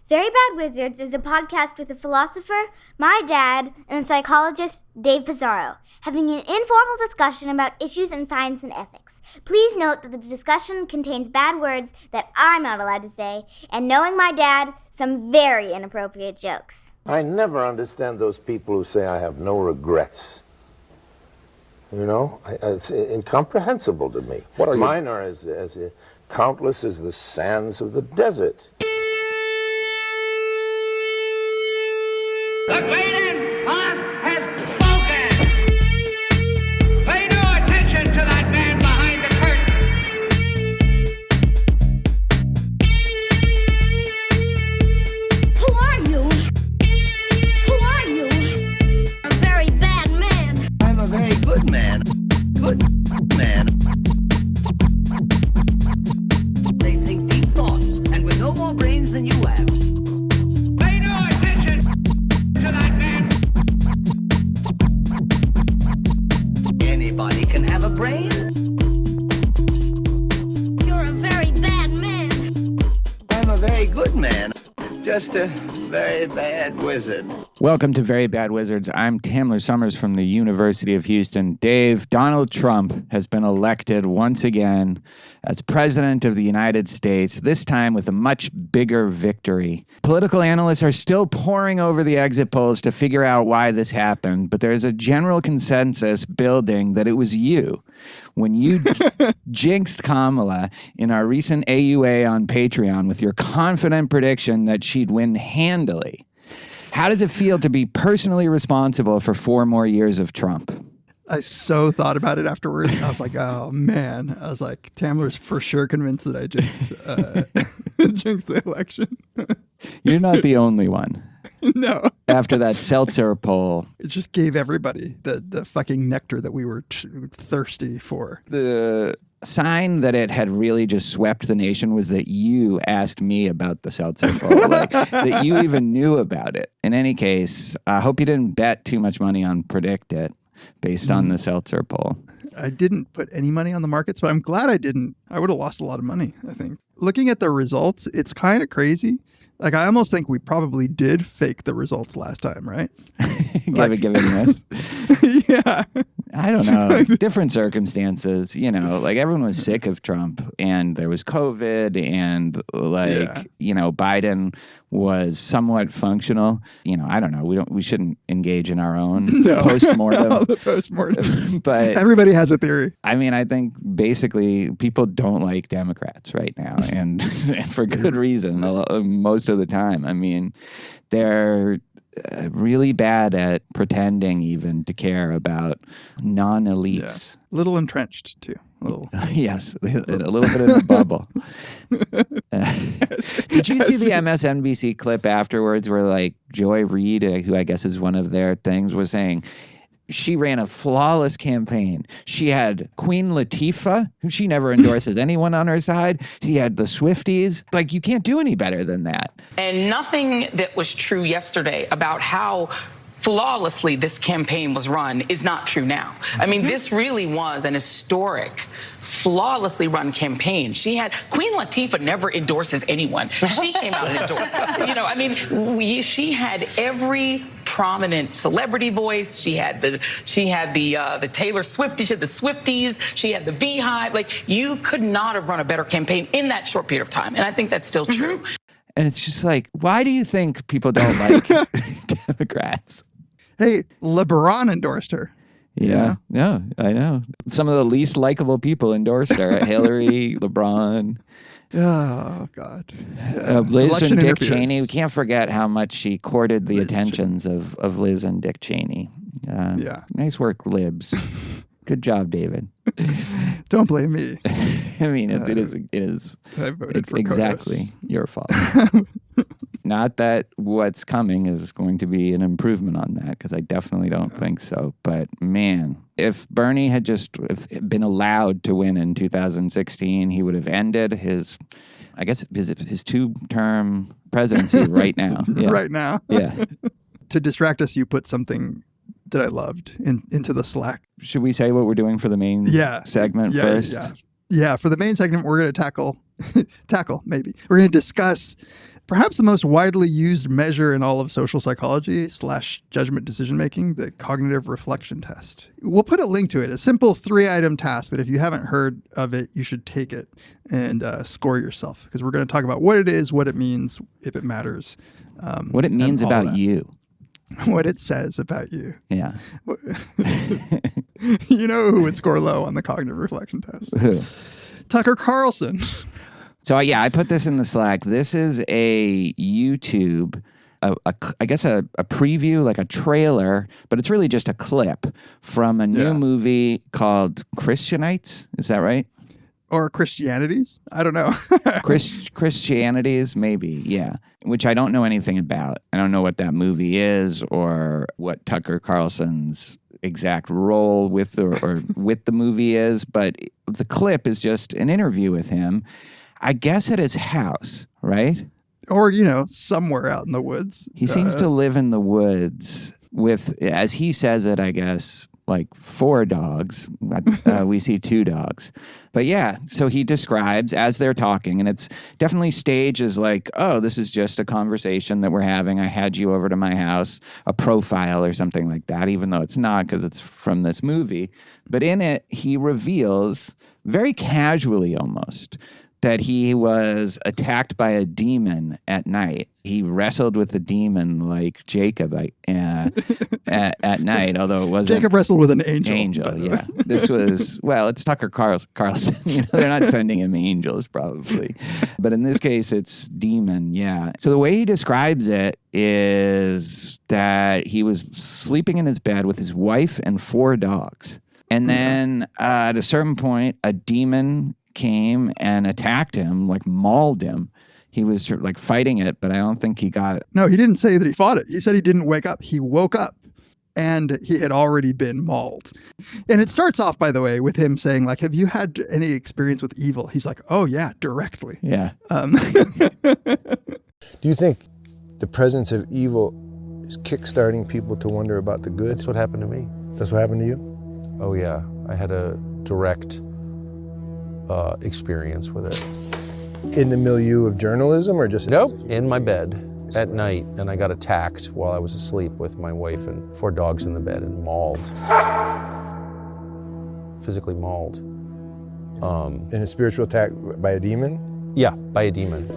Very Bad Wizards is a podcast with a philosopher, my dad, and a psychologist, Dave Pizarro, having an informal discussion about issues in science and ethics. Please note that the discussion contains bad words that I'm not allowed to say, and knowing my dad, some very inappropriate jokes. I never understand those people who say I have no regrets. You know, it's incomprehensible to me. What are you? Mine are as countless as the sands of the desert. The great boss has spoken. Pay no attention to that man behind the curtain. Who are you? Who are you? A very bad man. I'm a very good man. Good man. They think deep thoughts, and with no more brains than you have. Pay no attention to that man. Anybody can have a brain. You're a very bad man. I'm a very good man. Just a very bad wizard. Welcome to Very Bad Wizards. I'm Tamler Summers from the University of Houston. Dave, Donald Trump has been elected once again as President of the United States, this time with a much bigger victory. Political analysts are still poring over the exit polls to figure out why this happened, but there's a general consensus building that it was you. When you jinxed Kamala in our recent AUA on Patreon with your confident prediction that she'd win handily. How does it feel to be personally responsible for 4 more years of Trump? I so thought about it afterwards. I was like, oh, man. I was like, Tamler's for sure convinced that I jinxed the election. You're not the only one. No. After that Seltzer poll. It just gave everybody the fucking nectar that we were thirsty for. The sign that it had really just swept the nation was that you asked me about the Seltzer poll, that you even knew about it. In any case, I hope you didn't bet too much money on Predict It based on the Seltzer poll. I didn't put any money on the markets, but I'm glad I didn't. I would have lost a lot of money, I think. Looking at the results, it's kind of crazy. Like, I almost think we probably did fake the results last time, right? Given this. Yeah. I don't know. Different circumstances, you know, like everyone was sick of Trump and there was COVID and you know, Biden was somewhat functional. I don't know. We shouldn't engage in our own postmortem. No, the postmortem. But everybody has a theory. I mean, I think basically people don't like Democrats right now and for good reason most of the time. I mean, they're really bad at pretending even to care about non-elites. Yeah. Little entrenched, too. Yes, a little bit in the bubble. Did you see the MSNBC clip afterwards where, like, Joy Reid, who I guess is one of their things, was saying she ran a flawless campaign. She had Queen Latifah, who she never endorses anyone on her side. She had the Swifties. Like, you can't do any better than that. And nothing that was true yesterday about how flawlessly this campaign was run is not true now. I mean, this really was an historic, flawlessly run campaign. Queen Latifah never endorses anyone. She came out and endorsed. She had every prominent celebrity voice. She had the Taylor Swift. She had the Swifties. She had the Beehive. Like, you could not have run a better campaign in that short period of time. And I think that's still true. And it's just like, why do you think people don't like Democrats? Hey, LeBron endorsed her. Yeah, no, I know. Some of the least likable people endorsed her. Hillary, LeBron. Oh, God. Liz and Dick Cheney. We can't forget how much she courted the attentions of Liz and Dick Cheney. Nice work, libs. Good job, David. Don't blame me. I mean, it is I voted for exactly your fault. Not that what's coming is going to be an improvement on that, because I definitely don't think so. But man, if Bernie had just been allowed to win in 2016, he would have ended his 2-term presidency right now. Yeah. Right now. Yeah. To distract us, you put something that I loved into the Slack. Should we say what we're doing for the main segment first? Yeah. For the main segment, we're going to tackle, maybe. We're going to discuss Perhaps the most widely used measure in all of social psychology / judgment decision making, the cognitive reflection test. We'll put a link to it, a simple 3-item task that if you haven't heard of it, you should take it and score yourself, because we're going to talk about what it is, what it means, if it matters. What it means about you. What it says about you. Yeah. You know who would score low on the cognitive reflection test? Who? Tucker Carlson. So, yeah, I put this in the Slack. This is a YouTube, I guess a preview, like a trailer, but it's really just a clip from a new movie called Christianites. Is that right? Or Christianities? I don't know. Christianities, maybe, yeah. Which I don't know anything about. I don't know what that movie is or what Tucker Carlson's exact role with the movie is, but the clip is just an interview with him, I guess at his house, right? Or, somewhere out in the woods. He seems to live in the woods with, as he says it, I guess, like 4 dogs. We see 2 dogs. But yeah, so he describes as they're talking, and it's definitely staged as like, oh, this is just a conversation that we're having. I had you over to my house, a profile or something like that, even though it's not because it's from this movie. But in it, he reveals very casually almost that he was attacked by a demon at night. He wrestled with the demon like Jacob at night, although it wasn't. Jacob wrestled with an angel. Angel, yeah. This was, it's Tucker Carlson. They're not sending him angels probably. But in this case, it's demon, yeah. So the way he describes it is that he was sleeping in his bed with his wife and 4 dogs. And then at a certain point, a demon came and attacked him, like mauled him. He was like fighting it, but I don't think he got it. No, he didn't say that he fought it. He said he didn't wake up. He woke up and he had already been mauled. And it starts off, by the way, with him saying, like, have you had any experience with evil? He's like, oh, yeah, directly. Yeah. Do you think the presence of evil is kickstarting people to wonder about the good? That's what happened to me. That's what happened to you? Oh, yeah. I had a direct experience with it. In the milieu of journalism or just... Nope, in my bed at night, and I got attacked while I was asleep with my wife and 4 dogs in the bed and mauled. Physically mauled. In a spiritual attack by a demon? Yeah, by a demon.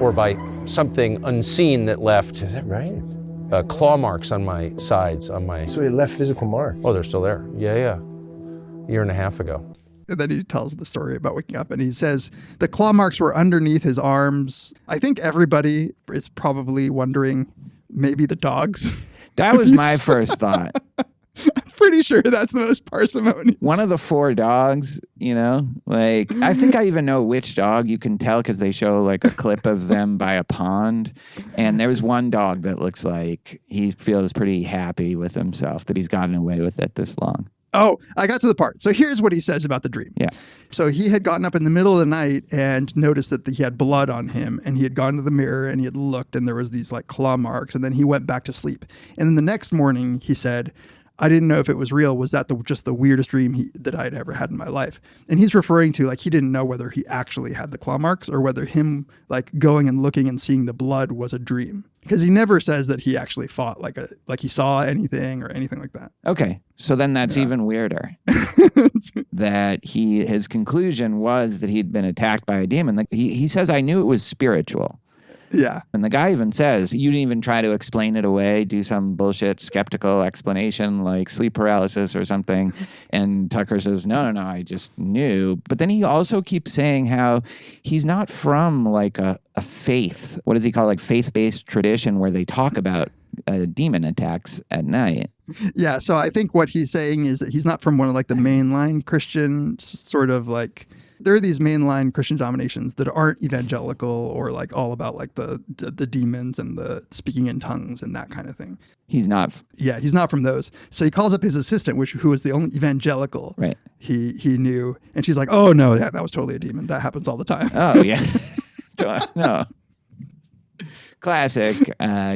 Or by something unseen that left... Is that right? Claw marks on my sides, on my... So it left physical marks? Oh, they're still there. Yeah. A year and a half ago. And then he tells the story about waking up, and he says the claw marks were underneath his arms. I think everybody is probably wondering, maybe the dogs. That was my first thought. I'm pretty sure that's the most parsimony. One of the 4 dogs, like, I think I even know which dog. You can tell because they show like a clip of them by a pond. And there was one dog that looks like he feels pretty happy with himself that he's gotten away with it this long. Oh, I got to the part. So here's what he says about the dream. Yeah. So he had gotten up in the middle of the night and noticed that he had blood on him, and he had gone to the mirror and he had looked, and there was these like claw marks, and then he went back to sleep. And then the next morning he said, I didn't know if it was real. Was that just the weirdest dream that I'd ever had in my life? And he's referring to like he didn't know whether he actually had the claw marks or whether him like going and looking and seeing the blood was a dream. Because he never says that he actually fought like he saw anything or anything like that. Okay, so then that's even weirder. That his conclusion was that he'd been attacked by a demon. Like he says, I knew it was spiritual. Yeah. And the guy even says, you didn't even try to explain it away, do some bullshit skeptical explanation like sleep paralysis or something. And Tucker says, no, I just knew. But then he also keeps saying how he's not from like a faith, what does he call, like faith-based tradition where they talk about demon attacks at night. Yeah, so I think what he's saying is that he's not from one of like the mainline Christian sort of like... There are these mainline Christian denominations that aren't evangelical or like all about like the demons and the speaking in tongues and that kind of thing. He's not. Yeah, he's not from those. So he calls up his assistant, who was the only evangelical right. he knew. And she's like, oh, no, that was totally a demon. That happens all the time. Oh, yeah. No. Classic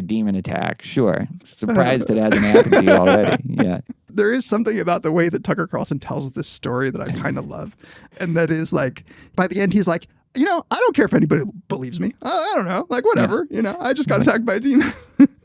demon attack. Sure. Surprised it hasn't happened to you already. Yeah. There is something about the way that Tucker Carlson tells this story that I kind of love. And that is like, by the end, he's like, I don't care if anybody believes me. I don't know. Like, whatever. I just got attacked by a demon.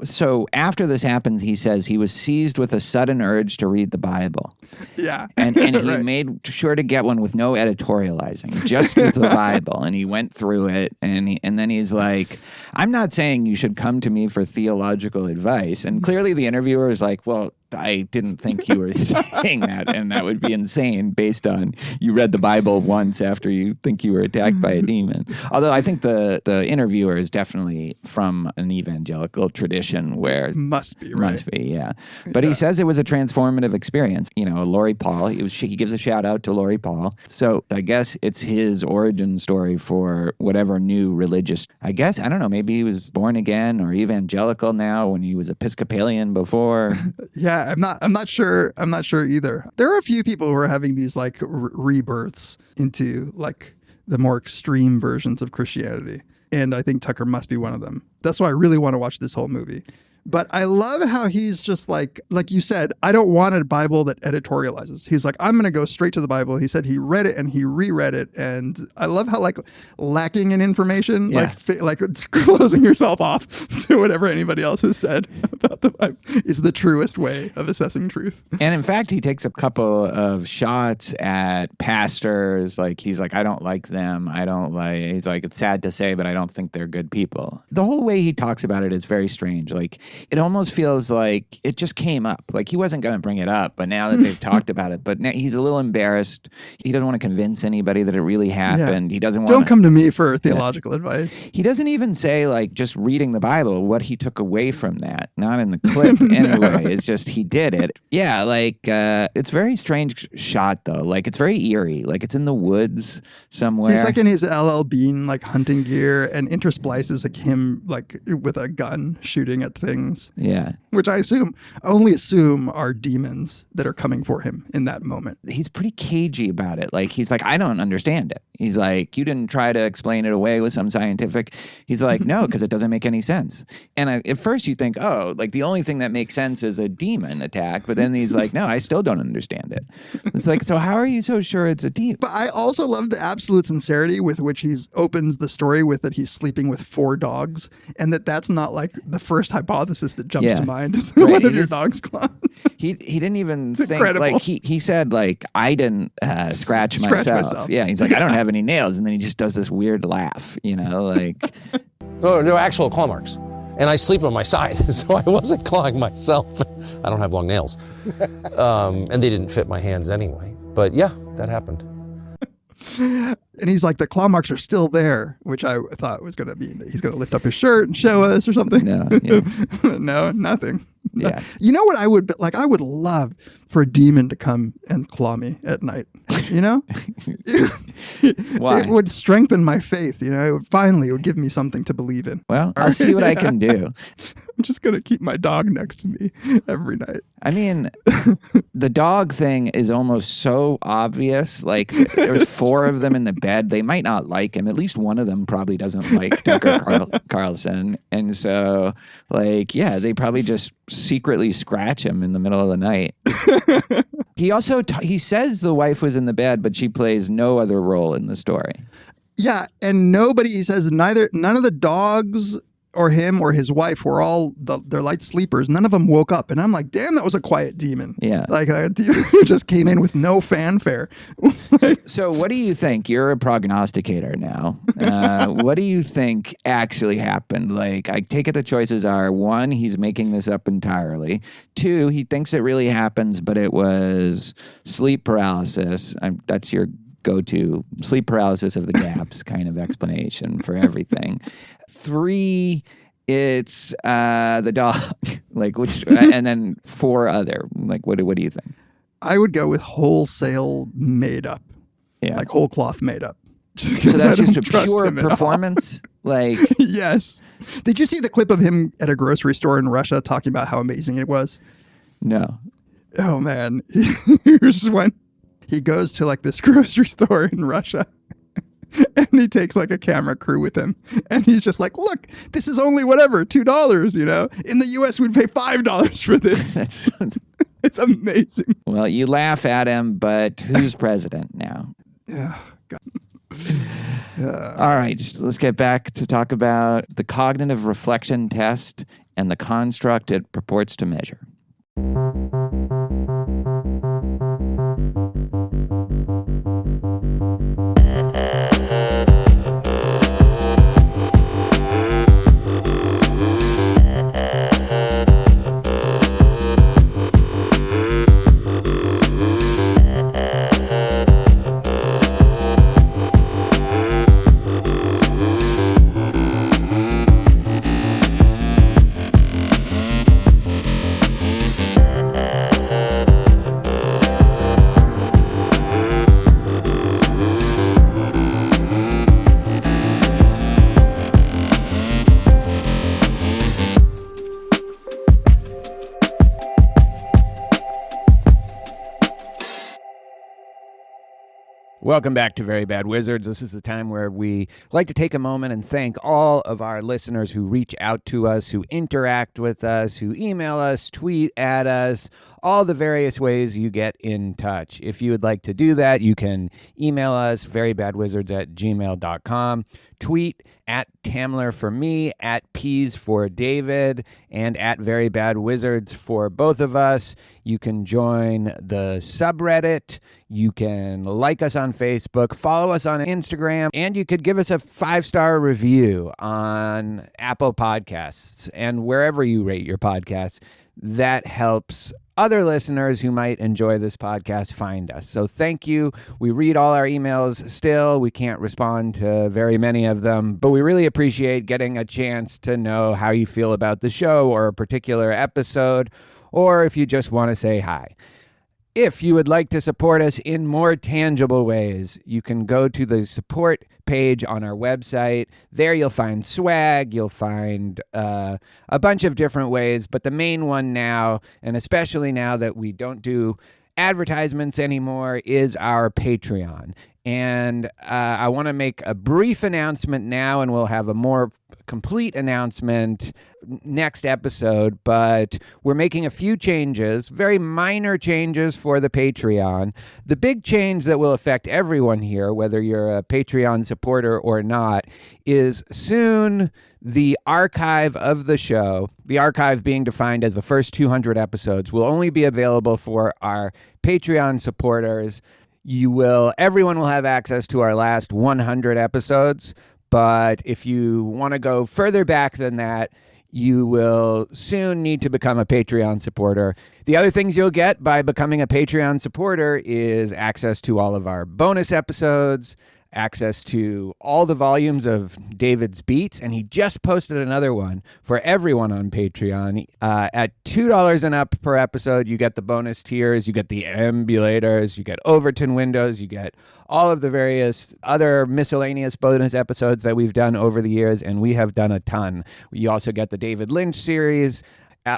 So after this happens, he says he was seized with a sudden urge to read the Bible. Yeah. And he Right. made sure to get one with no editorializing, just the Bible. And he went through it. And then he's like, I'm not saying you should come to me for theological advice. And clearly the interviewer is like, well, I didn't think you were saying that. And that would be insane based on you read the Bible once after you think you were attacked by a demon. Although I think the interviewer is definitely from an evangelical tradition where Must be, right? Must be, yeah. But he says it was a transformative experience. Lori Paul, he gives a shout out to Lori Paul. So I guess it's his origin story for whatever new religious, I guess, I don't know, maybe he was born again or evangelical now when he was Episcopalian before. Yeah, I'm not sure. I'm not sure either. There are a few people who are having these like rebirths into like the more extreme versions of Christianity. And I think Tucker must be one of them. That's why I really want to watch this whole movie. But I love how he's just like you said, I don't want a Bible that editorializes. He's like, I'm going to go straight to the Bible. He said he read it and he reread it. And I love how like lacking in information, like closing yourself off to whatever anybody else has said about the Bible is the truest way of assessing truth. And in fact, he takes a couple of shots at pastors. Like he's like, I don't like them. He's like, it's sad to say, but I don't think they're good people. The whole way he talks about it is very strange. Like, it almost feels like it just came up. Like he wasn't going to bring it up, but now that they've talked about it, but now he's a little embarrassed. He doesn't want to convince anybody that it really happened. Yeah. He doesn't want Don't come to me for theological advice. He doesn't even say like just reading the Bible, what he took away from that. Not in the clip anyway. It's just he did it. Yeah, like it's very strange shot though. Like it's very eerie. Like it's in the woods somewhere. He's like in his LL Bean like hunting gear and intersplices like him like with a gun shooting at things. Yeah. Which I only assume are demons that are coming for him in that moment. He's pretty cagey about it. Like, he's like, I don't understand it. He's like, you didn't try to explain it away with some scientific. He's like, no, because it doesn't make any sense. And at first you think, oh, like the only thing that makes sense is a demon attack. But then he's like, no, I still don't understand it. It's like, so how are you so sure it's a demon? But I also love the absolute sincerity with which he opens the story with that he's sleeping with 4 dogs and that's not like the first hypothesis that jumps to mind. Right. One of your dogs gone. He didn't even think, incredible. like, he said, like, I didn't scratch myself. Yeah, he's like, I don't have any nails. And then he just does this weird laugh, like. No, they're actual claw marks. And I sleep on my side, so I wasn't clawing myself. I don't have long nails. And they didn't fit my hands anyway. But yeah, that happened. And he's like, the claw marks are still there, which I thought was going to be, he's going to lift up his shirt and show us or something. No, yeah. No, nothing. Yeah. You know what I would like? I would love for a demon to come and claw me at night. Why? It would strengthen my faith. It would give me something to believe in. Well, I'll see what I can do. I'm just going to keep my dog next to me every night. I mean, the dog thing is almost so obvious. Like, there's 4 of them in the bed. They might not like him. At least one of them probably doesn't like Tucker Carlson. And so, like, yeah, they probably just secretly scratch him in the middle of the night. He also, he says the wife was in the bed, but she plays no other role in the story. Yeah, and he says none of the dogs or him or his wife were they're light sleepers. None of them woke up. And I'm like, damn, that was a quiet demon. Yeah. Like a demon who just came in with no fanfare. So what do you think? You're a prognosticator now. What do you think actually happened? Like, I take it the choices are 1, he's making this up entirely. 2, he thinks it really happens, but it was sleep paralysis. That's your go-to sleep paralysis of the gaps kind of explanation for everything. 3, it's the dog, like and then 4 other. Like, what do you think? I would go with wholesale made up, like whole cloth made up. So that's just a pure performance, like. Yes. Did you see the clip of him at a grocery store in Russia talking about how amazing it was? No. Oh man, here's when he goes to like this grocery store in Russia. And he takes like a camera crew with him. And he's just like, look, this is only whatever, $2, In the US, we'd pay $5 for this. It's amazing. Well, you laugh at him, but who's president now? Yeah. God. All right, let's get back to talk about the cognitive reflection test and the construct it purports to measure. Welcome back to Very Bad Wizards. This is the time where we like to take a moment and thank all of our listeners who reach out to us, who interact with us, who email us, tweet at us, all the various ways you get in touch. If you would like to do that, you can email us, verybadwizards@gmail.com, tweet at Tamler for me, at Peas for David, and at Very Bad Wizards for both of us. You can join the subreddit. You can like us on Facebook, follow us on Instagram, and you could give us a 5-star review on Apple Podcasts and wherever you rate your podcasts. That helps other listeners who might enjoy this podcast find us. So thank you. We read all our emails still. We can't respond to very many of them, but we really appreciate getting a chance to know how you feel about the show or a particular episode, or if you just want to say hi. If you would like to support us in more tangible ways, you can go to the support page on our website. There you'll find swag, you'll find a bunch of different ways, but the main one now, and especially now that we don't do advertisements anymore, is our Patreon. And I want to make a brief announcement now, and we'll have a more complete announcement next episode, but we're making a few changes, very minor changes for the Patreon. The big change that will affect everyone here, whether you're a Patreon supporter or not, is soon the archive of the show, the archive being defined as the first 200 episodes, will only be available for our Patreon supporters. Everyone will have access to our last 100 episodes, but if you want to go further back than that, you will soon need to become a Patreon supporter. The other things you'll get by becoming a Patreon supporter is access to all of our bonus episodes, access to all the volumes of David's Beats, and he just posted another one for everyone on Patreon. At $2 and up per episode, you get the bonus tiers, you get the ambulators, you get Overton windows, you get all of the various other miscellaneous bonus episodes that we've done over the years, and we have done a ton. You also get the David Lynch series.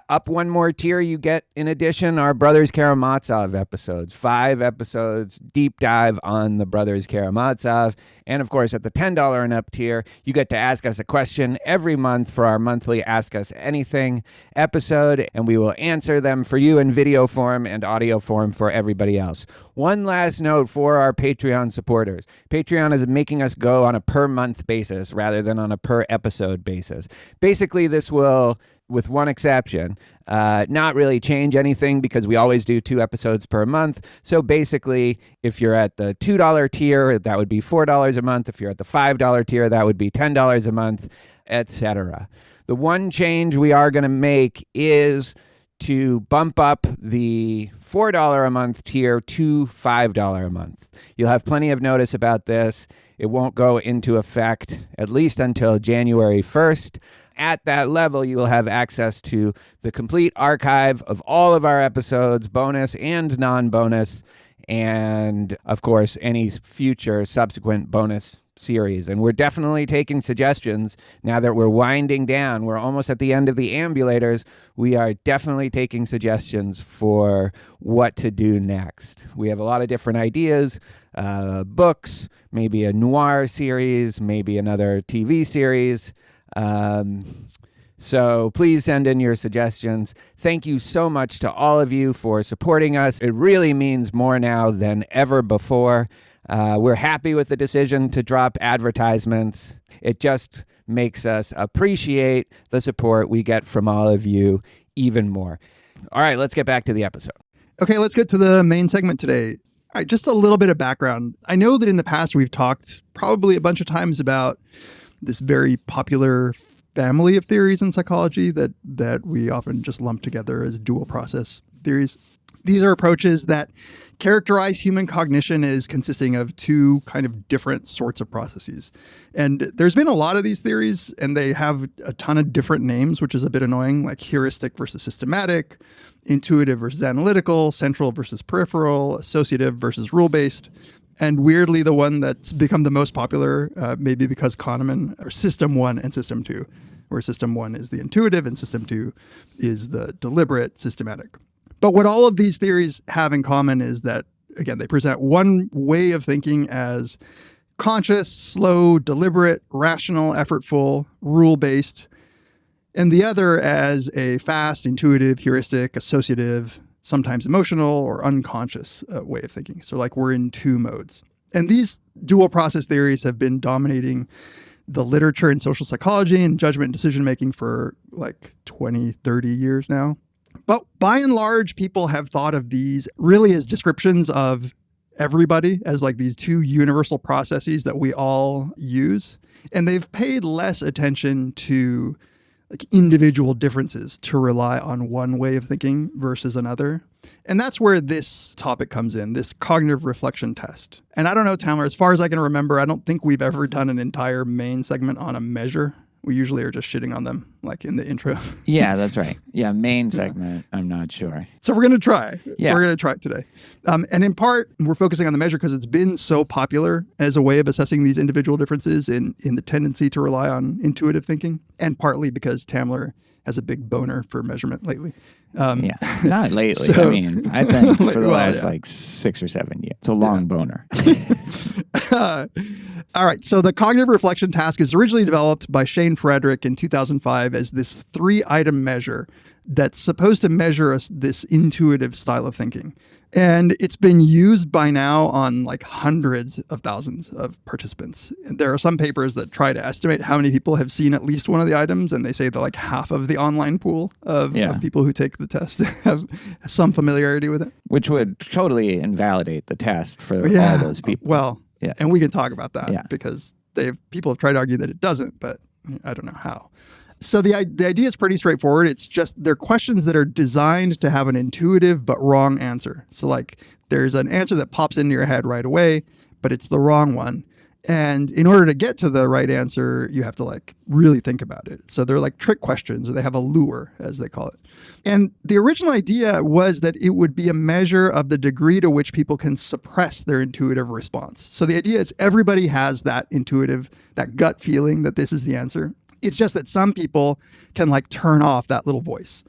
Up one more tier, you get, in addition, our Brothers Karamazov episodes. 5 episodes, deep dive on the Brothers Karamazov. And, of course, at the $10 and up tier, you get to ask us a question every month for our monthly Ask Us Anything episode, and we will answer them for you in video form and audio form for everybody else. One last note for our Patreon supporters. Patreon is making us go on a per-month basis rather than on a per-episode basis. Basically, this will, with one exception, not really change anything because we always do 2 episodes per month. So basically, if you're at the $2 tier, that would be $4 a month. If you're at the $5 tier, that would be $10 a month, etc. The one change we are going to make is to bump up the $4 a month tier to $5 a month. You'll have plenty of notice about this. It won't go into effect at least until January 1st. At that level, you will have access to the complete archive of all of our episodes, bonus and non-bonus, and, of course, any future subsequent bonus series. And we're definitely taking suggestions now that we're winding down. We're almost at the end of the ambulators. We are definitely taking suggestions for what to do next. We have a lot of different ideas, books, maybe a noir series, maybe another TV series. So please send in your suggestions. Thank you so much to all of you for supporting us. It really means more now than ever before. We're happy with the decision to drop advertisements. It just makes us appreciate the support we get from all of you even more. All right, let's get back to the episode. Okay, let's get to the main segment today. All right, just a little bit of background. I know that in the past we've talked probably a bunch of times about this very popular family of theories in psychology that we often just lump together as dual process theories. These are approaches that characterize human cognition as consisting of two kind of different sorts of processes. And there's been a lot of these theories, and they have a ton of different names, which is a bit annoying, like heuristic versus systematic, intuitive versus analytical, central versus peripheral, associative versus rule-based. And weirdly, the one that's become the most popular, maybe because Kahneman, are system 1 and system 2, where system 1 is the intuitive and system 2 is the deliberate systematic. But what all of these theories have in common is that, again, they present one way of thinking as conscious, slow, deliberate, rational, effortful, rule-based, and the other as a fast, intuitive, heuristic, associative, sometimes emotional or unconscious way of thinking. So like we're in two modes. And these dual process theories have been dominating the literature in social psychology and judgment and decision-making for like 20, 30 years now. But by and large, people have thought of these really as descriptions of everybody, as like these two universal processes that we all use. And they've paid less attention to like individual differences to rely on one way of thinking versus another. And that's where this topic comes in, this cognitive reflection test. And I don't know, Tamler, as far as I can remember, I don't think we've ever done an entire main segment on a measure. We usually are just shitting on them, like in the intro. Yeah, that's right. Yeah, main segment, I'm not sure. So we're going to try. Yeah. We're going to try it today. And in part, we're focusing on the measure because it's been so popular as a way of assessing these individual differences in the tendency to rely on intuitive thinking, and partly because Tamler has a big boner for measurement lately. Yeah, not lately. I mean, I think for the last like 6 or 7 years. It's a long boner. All right. So the cognitive reflection task is originally developed by Shane Frederick in 2005 as this 3-item measure that's supposed to measure this intuitive style of thinking. And it's been used by now on like hundreds of thousands of participants. And there are some papers that try to estimate how many people have seen at least one of the items. And they say that like half of the online pool of people who take the test have some familiarity with it. Which would totally invalidate the test for all those people. Well, and we can talk about that because people have tried to argue that it doesn't, but I don't know how. So the idea is pretty straightforward. It's just they're questions that are designed to have an intuitive but wrong answer. So like there's an answer that pops into your head right away, but it's the wrong one. And in order to get to the right answer, you have to like really think about it. So they're like trick questions, or they have a lure, as they call it. And the original idea was that it would be a measure of the degree to which people can suppress their intuitive response. So the idea is everybody has that intuitive, that gut feeling that this is the answer. It's just that some people can like turn off that little voice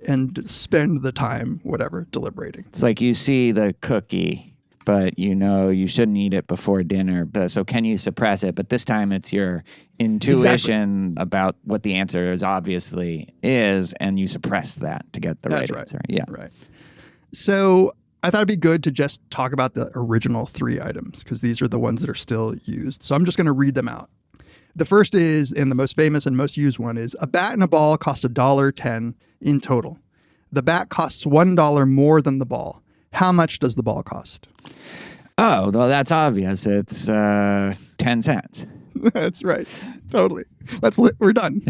and spend the time, whatever, deliberating. It's like you see the cookie, but you know you shouldn't eat it before dinner. So can you suppress it? But this time it's your intuition about what the answer is obviously is, and you suppress that to get the right answer. Yeah. Right. So I thought it'd be good to just talk about the original 3 items because these are the ones that are still used. So I'm just going to read them out. The first is, and the most famous and most used one is, a bat and a ball cost $1.10 in total. The bat costs $1 more than the ball. How much does the ball cost? Oh, well, that's obvious. It's 10 cents. That's right. Totally. We're done.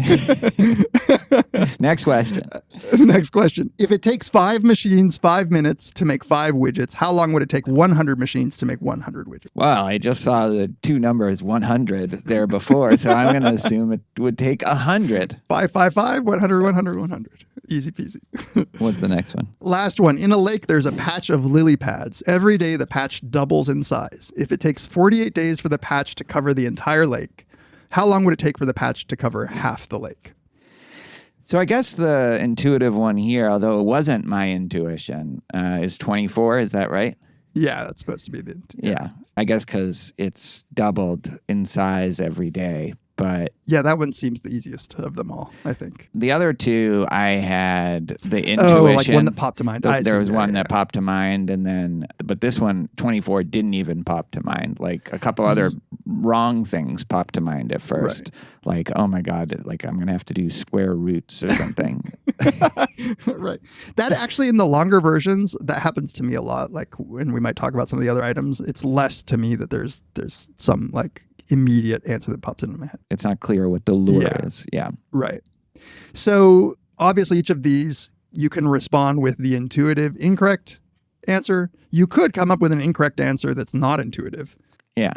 Next question. Next question. If it takes 5 machines 5 minutes to make 5 widgets, how long would it take 100 machines to make 100 widgets? Well, I just saw the 2 numbers 100 there before, so I'm going to assume it would take 100. 5, 5, 5, 100, 100, 100. Easy peasy. What's the next one? Last one. In a lake, there's a patch of lily pads. Every day, the patch doubles in size. If it takes 48 days for the patch to cover the entire lake, how long would it take for the patch to cover half the lake? So I guess the intuitive one here, although it wasn't my intuition, is 24. Is that right? Yeah, that's supposed to be the... Yeah. I guess because it's doubled in size every day. But Yeah, that one seems the easiest of them all, I think. the other two, I had the intuition. Oh, like one that popped to mind. There was one that popped to mind, but this one, 24, didn't even pop to mind. Like a couple other wrong things popped to mind at first. Right. Like, oh my God, like I'm going to have to do square roots or something. Right. That actually, in the longer versions, that happens to me a lot. Like when we might talk about some of the other items, it's less to me that there's some like immediate answer that pops into my head. It's not clear what the lure is. Yeah. Right. So obviously each of these, you can respond with the intuitive incorrect answer. You could come up with an incorrect answer that's not intuitive. Yeah.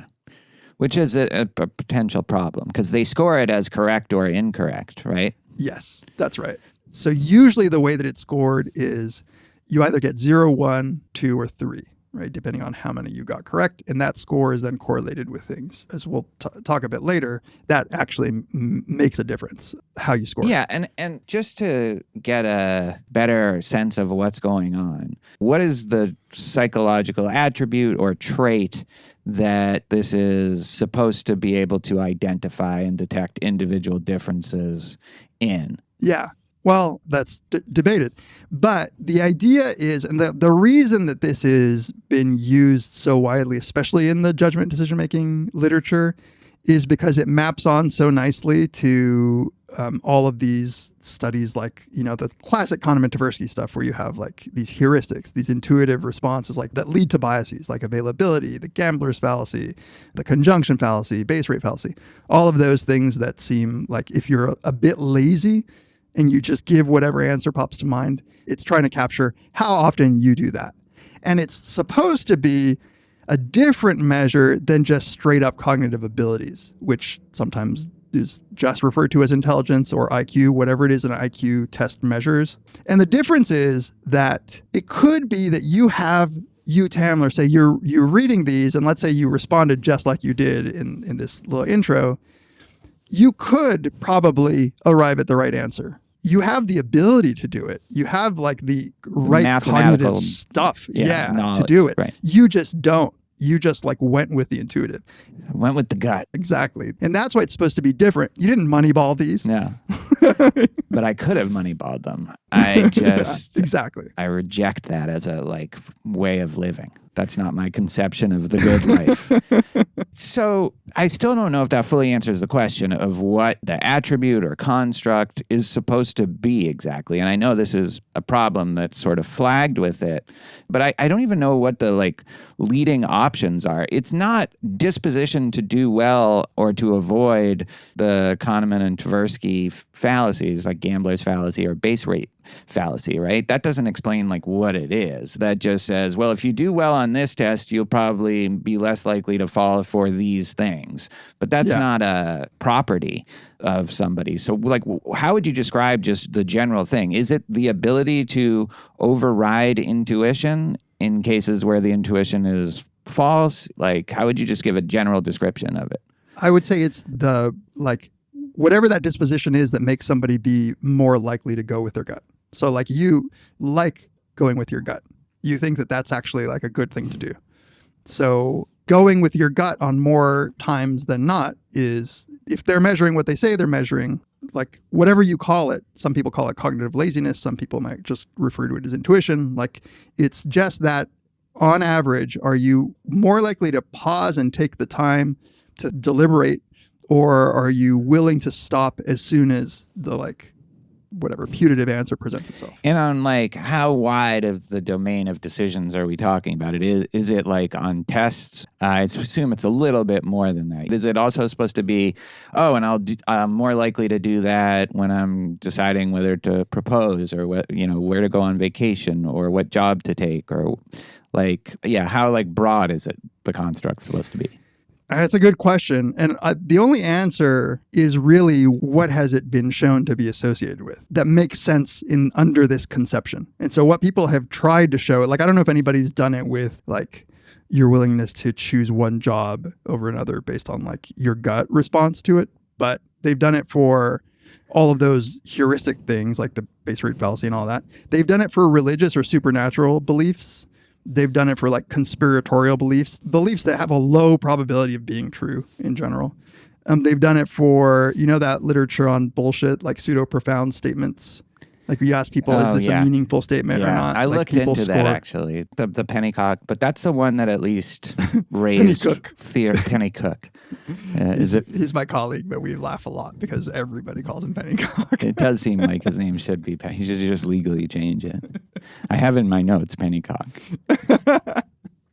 Which is a potential problem because they score it as correct or incorrect, right? Yes, that's right. So usually the way that it's scored is you either get 0, 1, 2, or 3, right? Depending on how many you got correct. And that score is then correlated with things, as we'll talk a bit later. That actually makes a difference, how you score. Yeah, and just to get a better sense of what's going on, what is the psychological attribute or trait that this is supposed to be able to identify and detect individual differences in? Yeah. Well, that's debated. But the idea is, and the reason that this has been used so widely, especially in the judgment decision-making literature, is because it maps on so nicely to all of these studies, like, the classic Kahneman-Tversky stuff where you have like these heuristics, these intuitive responses like that lead to biases like availability, the gambler's fallacy, the conjunction fallacy, base rate fallacy, all of those things that seem like if you're a bit lazy and you just give whatever answer pops to mind, it's trying to capture how often you do that. And it's supposed to be a different measure than just straight up cognitive abilities, which sometimes is just referred to as intelligence or IQ, whatever it is an IQ test measures. And the difference is that it could be that you, Tamler, say you're reading these, and let's say you responded just like you did in this little intro, you could probably arrive at the right answer. You have the ability to do it. You have like the right cognitive stuff to do it. Right. You just don't. You just like went with the intuitive. Went with the gut. Exactly. And that's why it's supposed to be different. You didn't moneyball these. No. But I could have moneyballed them. I just... Exactly. I reject that as a way of living. That's not my conception of the good life. So I still don't know if that fully answers the question of what the attribute or construct is supposed to be exactly. And I know this is a problem that's sort of flagged with it, but I don't even know what the leading options are. It's not disposition to do well or to avoid the Kahneman and Tversky fallacies like gambler's fallacy or base rate fallacy, right? That doesn't explain what it is. That just says, well, if you do well on this test, you'll probably be less likely to fall for these things. But that's not a property of somebody. So how would you describe just the general thing? Is it the ability to override intuition in cases where the intuition is false? How would you just give a general description of it? I would say it's the whatever that disposition is that makes somebody be more likely to go with their gut. So you like going with your gut. You think that that's actually a good thing to do. So going with your gut on more times than not is, if they're measuring what they say they're measuring, whatever you call it, some people call it cognitive laziness. Some people might just refer to it as intuition. It's just that on average, are you more likely to pause and take the time to deliberate, or are you willing to stop as soon as the whatever putative answer presents itself? And on how wide of the domain of decisions are we talking about? Is it on tests? I assume it's a little bit more than that. Is it also supposed to be, I'm more likely to do that when I'm deciding whether to propose or where to go on vacation or what job to take, or how broad is it the construct supposed to be? That's a good question. And the only answer is really, what has it been shown to be associated with that makes sense under this conception? And so what people have tried to show, I don't know if anybody's done it with your willingness to choose one job over another based on your gut response to it, but they've done it for all of those heuristic things like the base rate fallacy and all that. They've done it for religious or supernatural beliefs. They've done it for conspiratorial beliefs that have a low probability of being true in general. They've done it for, that literature on bullshit, like pseudo-profound statements. Like you ask people, is this a meaningful statement or not? I like looked into that actually, the pennycock, but that's the one that at least raised Pennycook. He's my colleague, but we laugh a lot because everybody calls him Pennycock. It does seem like his name should be He should just legally change it. I have in my notes Pennycock.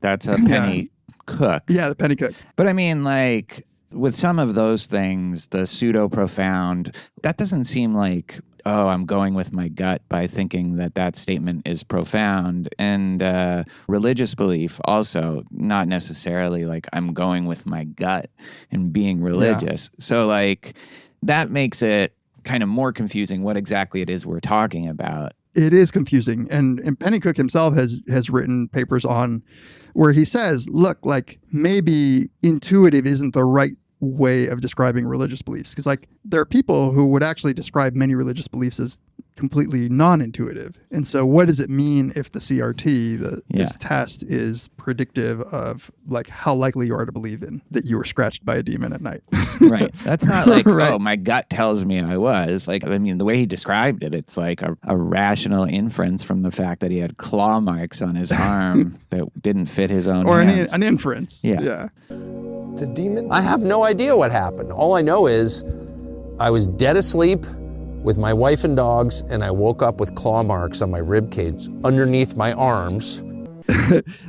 That's a penny cook. Yeah, the pennycook. But I mean, like, with some of those things, the pseudo-profound, that doesn't seem like, oh, I'm going with my gut by thinking that statement is profound. And religious belief also, not necessarily like I'm going with my gut and being religious. Yeah. So, like, that makes it kind of more confusing what exactly it is we're talking about. It is confusing. And Pennycook himself has written papers on where he says, look, like maybe intuitive isn't the right way of describing religious beliefs. Because like there are people who would actually describe many religious beliefs as completely non-intuitive. And so what does it mean if the CRT, this test, is predictive of like how likely you are to believe in that you were scratched by a demon at night? Right. That's not like, right. Oh, my gut tells me I was. Like, I mean, the way he described it, it's like a rational inference from the fact that he had claw marks on his arm that didn't fit his own hands. An inference. Yeah. The demon? I have no idea what happened. All I know is I was dead asleep with my wife and dogs, and I woke up with claw marks on my rib cage underneath my arms.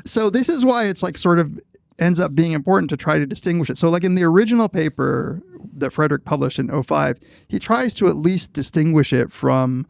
So this is why it's like sort of ends up being important to try to distinguish it. So like in the original paper that Frederick published in 2005, he tries to at least distinguish it from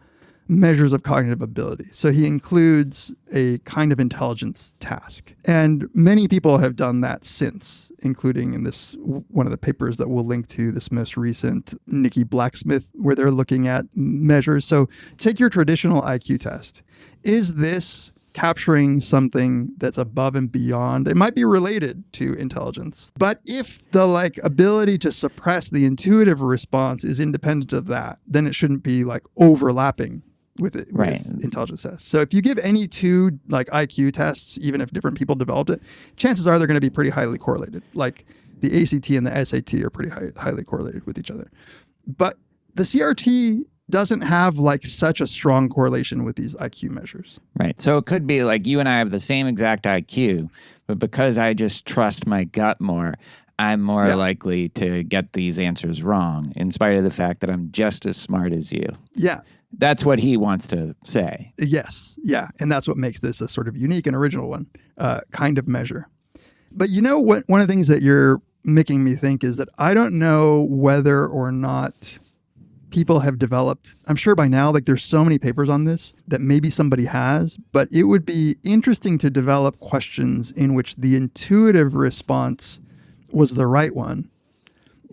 measures of cognitive ability. So he includes a kind of intelligence task. And many people have done that since, including in this one of the papers that we'll link to, this most recent Nikki Blacksmith, where they're looking at measures. So take your traditional IQ test. Is this capturing something that's above and beyond? It might be related to intelligence. But if the like ability to suppress the intuitive response is independent of that, then it shouldn't be like overlapping with it, right, with intelligence tests. So if you give any two like IQ tests, even if different people developed it, chances are they're going to be pretty highly correlated. Like the ACT and the SAT are pretty highly correlated with each other. But the CRT doesn't have like such a strong correlation with these IQ measures. Right. So it could be like you and I have the same exact IQ, but because I just trust my gut more, I'm more likely to get these answers wrong, in spite of the fact that I'm just as smart as you. Yeah. That's what he wants to say. Yes. Yeah. And that's what makes this a sort of unique and original one, kind of measure. But you know what? One of the things that you're making me think is that I don't know whether or not people have developed, I'm sure by now, like there's so many papers on this that maybe somebody has, but it would be interesting to develop questions in which the intuitive response was the right one.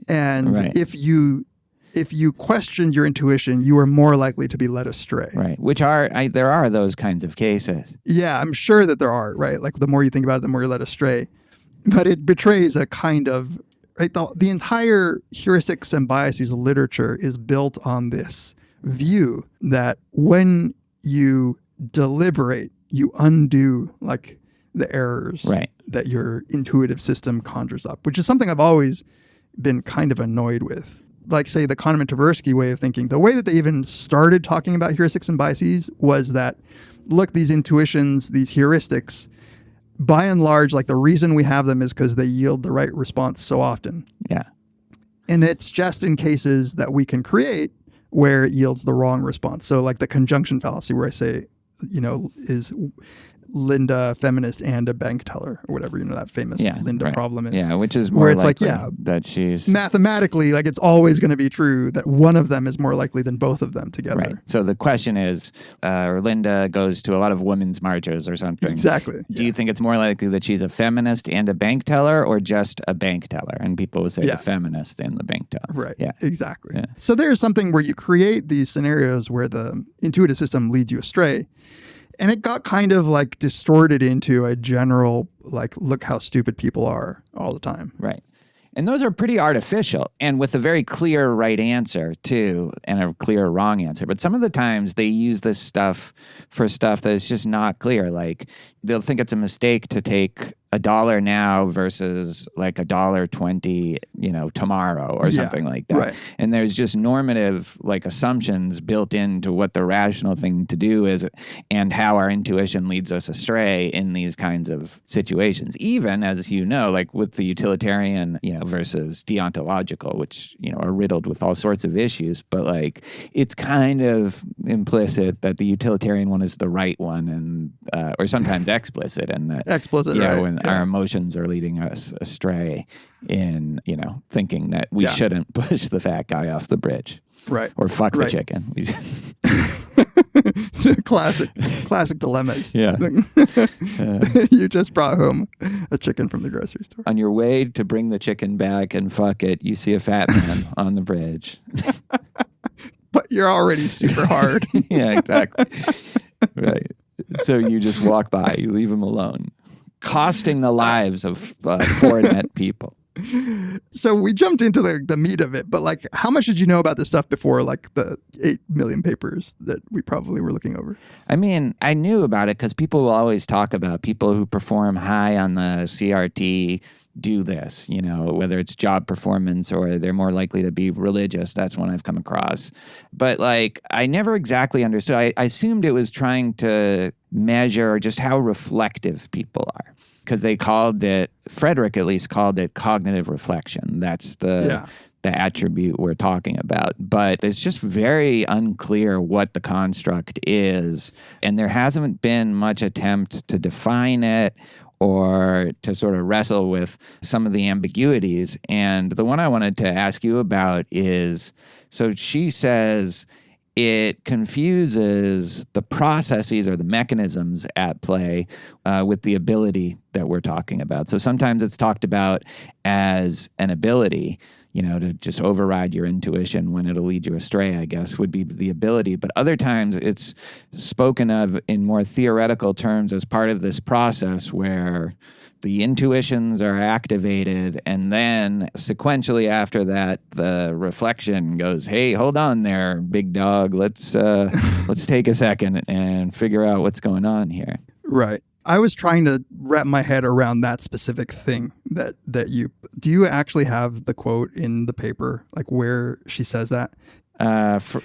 And if you questioned your intuition, you were more likely to be led astray. Right. Which there are those kinds of cases. Yeah, I'm sure that there are, right? Like the more you think about it, the more you're led astray. But it betrays a kind of, right? The entire heuristics and biases literature is built on this view that when you deliberate, you undo like the errors that your intuitive system conjures up, which is something I've always been kind of annoyed with. Like, say, the Kahneman-Tversky way of thinking, the way that they even started talking about heuristics and biases was that, look, these intuitions, these heuristics, by and large, like the reason we have them is because they yield the right response so often. Yeah. And it's just in cases that we can create where it yields the wrong response. So like the conjunction fallacy where I say, is Linda feminist and a bank teller or whatever, that famous Linda problem is. Yeah, which is more likely that she's... Mathematically, like it's always going to be true that one of them is more likely than both of them together. Right. So the question is, Linda goes to a lot of women's marches or something. Exactly. Do you think it's more likely that she's a feminist and a bank teller or just a bank teller? And people would say the feminist and the bank teller. Right. Yeah. Exactly. Yeah. So there's something where you create these scenarios where the intuitive system leads you astray. And it got kind of like distorted into a general, like, look how stupid people are all the time. Right. And those are pretty artificial and with a very clear right answer, too, and a clear wrong answer. But some of the times they use this stuff for stuff that is just not clear. Like they'll think it's a mistake to take $1 now versus like $1.20, tomorrow or something like that. Right. And there's just normative like assumptions built into what the rational thing to do is and how our intuition leads us astray in these kinds of situations. Even as like with the utilitarian, versus deontological, which, are riddled with all sorts of issues, but like it's kind of implicit that the utilitarian one is the right one and or sometimes explicit and that when our emotions are leading us astray in, thinking that we shouldn't push the fat guy off the bridge. Right. Or fuck the chicken. Classic dilemmas. Yeah. You just brought home a chicken from the grocery store. On your way to bring the chicken back and fuck it, you see a fat man on the bridge. But you're already super hard. Yeah, exactly. Right. So you just walk by, you leave him alone, costing the lives of 4 net people. So we jumped into the meat of it, but like, how much did you know about this stuff before like the 8 million papers that we probably were looking over? I mean, I knew about it because people will always talk about people who perform high on the CRT do this, whether it's job performance or they're more likely to be religious. That's one I've come across. But like, I never exactly understood. I assumed it was trying to measure just how reflective people are. Because they Frederick at least called it cognitive reflection. That's the attribute we're talking about. But it's just very unclear what the construct is. And there hasn't been much attempt to define it or to sort of wrestle with some of the ambiguities. And the one I wanted to ask you about is, so she says it confuses the processes or the mechanisms at play with the ability that we're talking about. So sometimes it's talked about as an ability, to just override your intuition when it'll lead you astray, I guess, would be the ability. But other times it's spoken of in more theoretical terms as part of this process where the intuitions are activated, and then sequentially after that, the reflection goes, "Hey, hold on there, big dog. Let's take a second and figure out what's going on here." Right. I was trying to wrap my head around that specific thing that do you actually have the quote in the paper, like where she says that?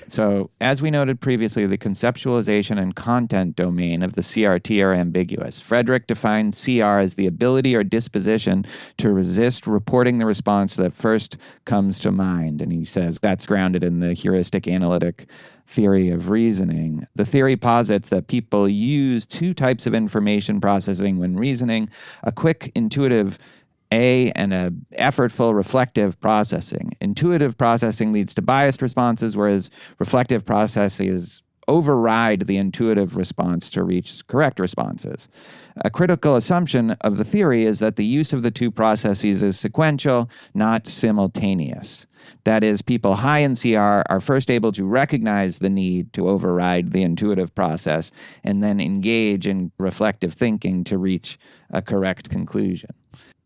So, as we noted previously, the conceptualization and content domain of the CRT are ambiguous. Frederick defined CR as the ability or disposition to resist reporting the response that first comes to mind. And he says that's grounded in the heuristic analytic theory of reasoning. The theory posits that people use 2 types of information processing when reasoning: a quick, intuitive and a effortful reflective processing. Intuitive processing leads to biased responses, whereas reflective processes override the intuitive response to reach correct responses. A critical assumption of the theory is that the use of the 2 processes is sequential, not simultaneous. That is, people high in CR are first able to recognize the need to override the intuitive process and then engage in reflective thinking to reach a correct conclusion.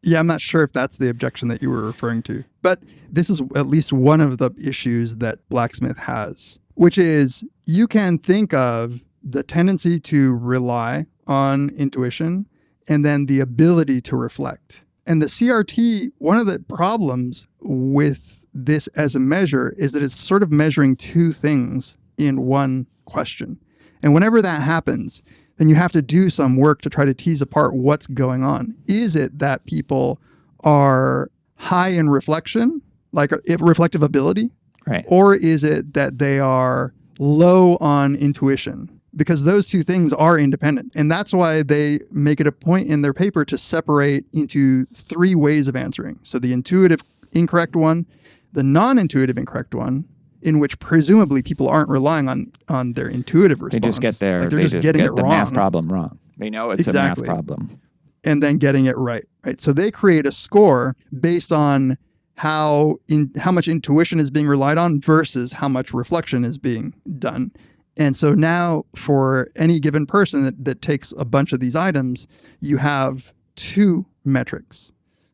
Yeah, I'm not sure if that's the objection that you were referring to, but this is at least one of the issues that Blacksmith has, which is you can think of the tendency to rely on intuition and then the ability to reflect. And the CRT, one of the problems with this as a measure is that it's sort of measuring 2 things in one question. And whenever that happens, then you have to do some work to try to tease apart what's going on. Is it that people are high in reflection, like reflective ability? Right. Or is it that they are low on intuition? Because those 2 things are independent. And that's why they make it a point in their paper to separate into 3 ways of answering. So the intuitive incorrect one, the non-intuitive incorrect one, in which presumably people aren't relying on their intuitive response. They just get they're just getting it the wrong. Math problem wrong. They know it's Exactly. a math problem. And then getting it right. So they create a score based on how much intuition is being relied on versus how much reflection is being done. And so now for any given person that takes a bunch of these items, you have 2 metrics,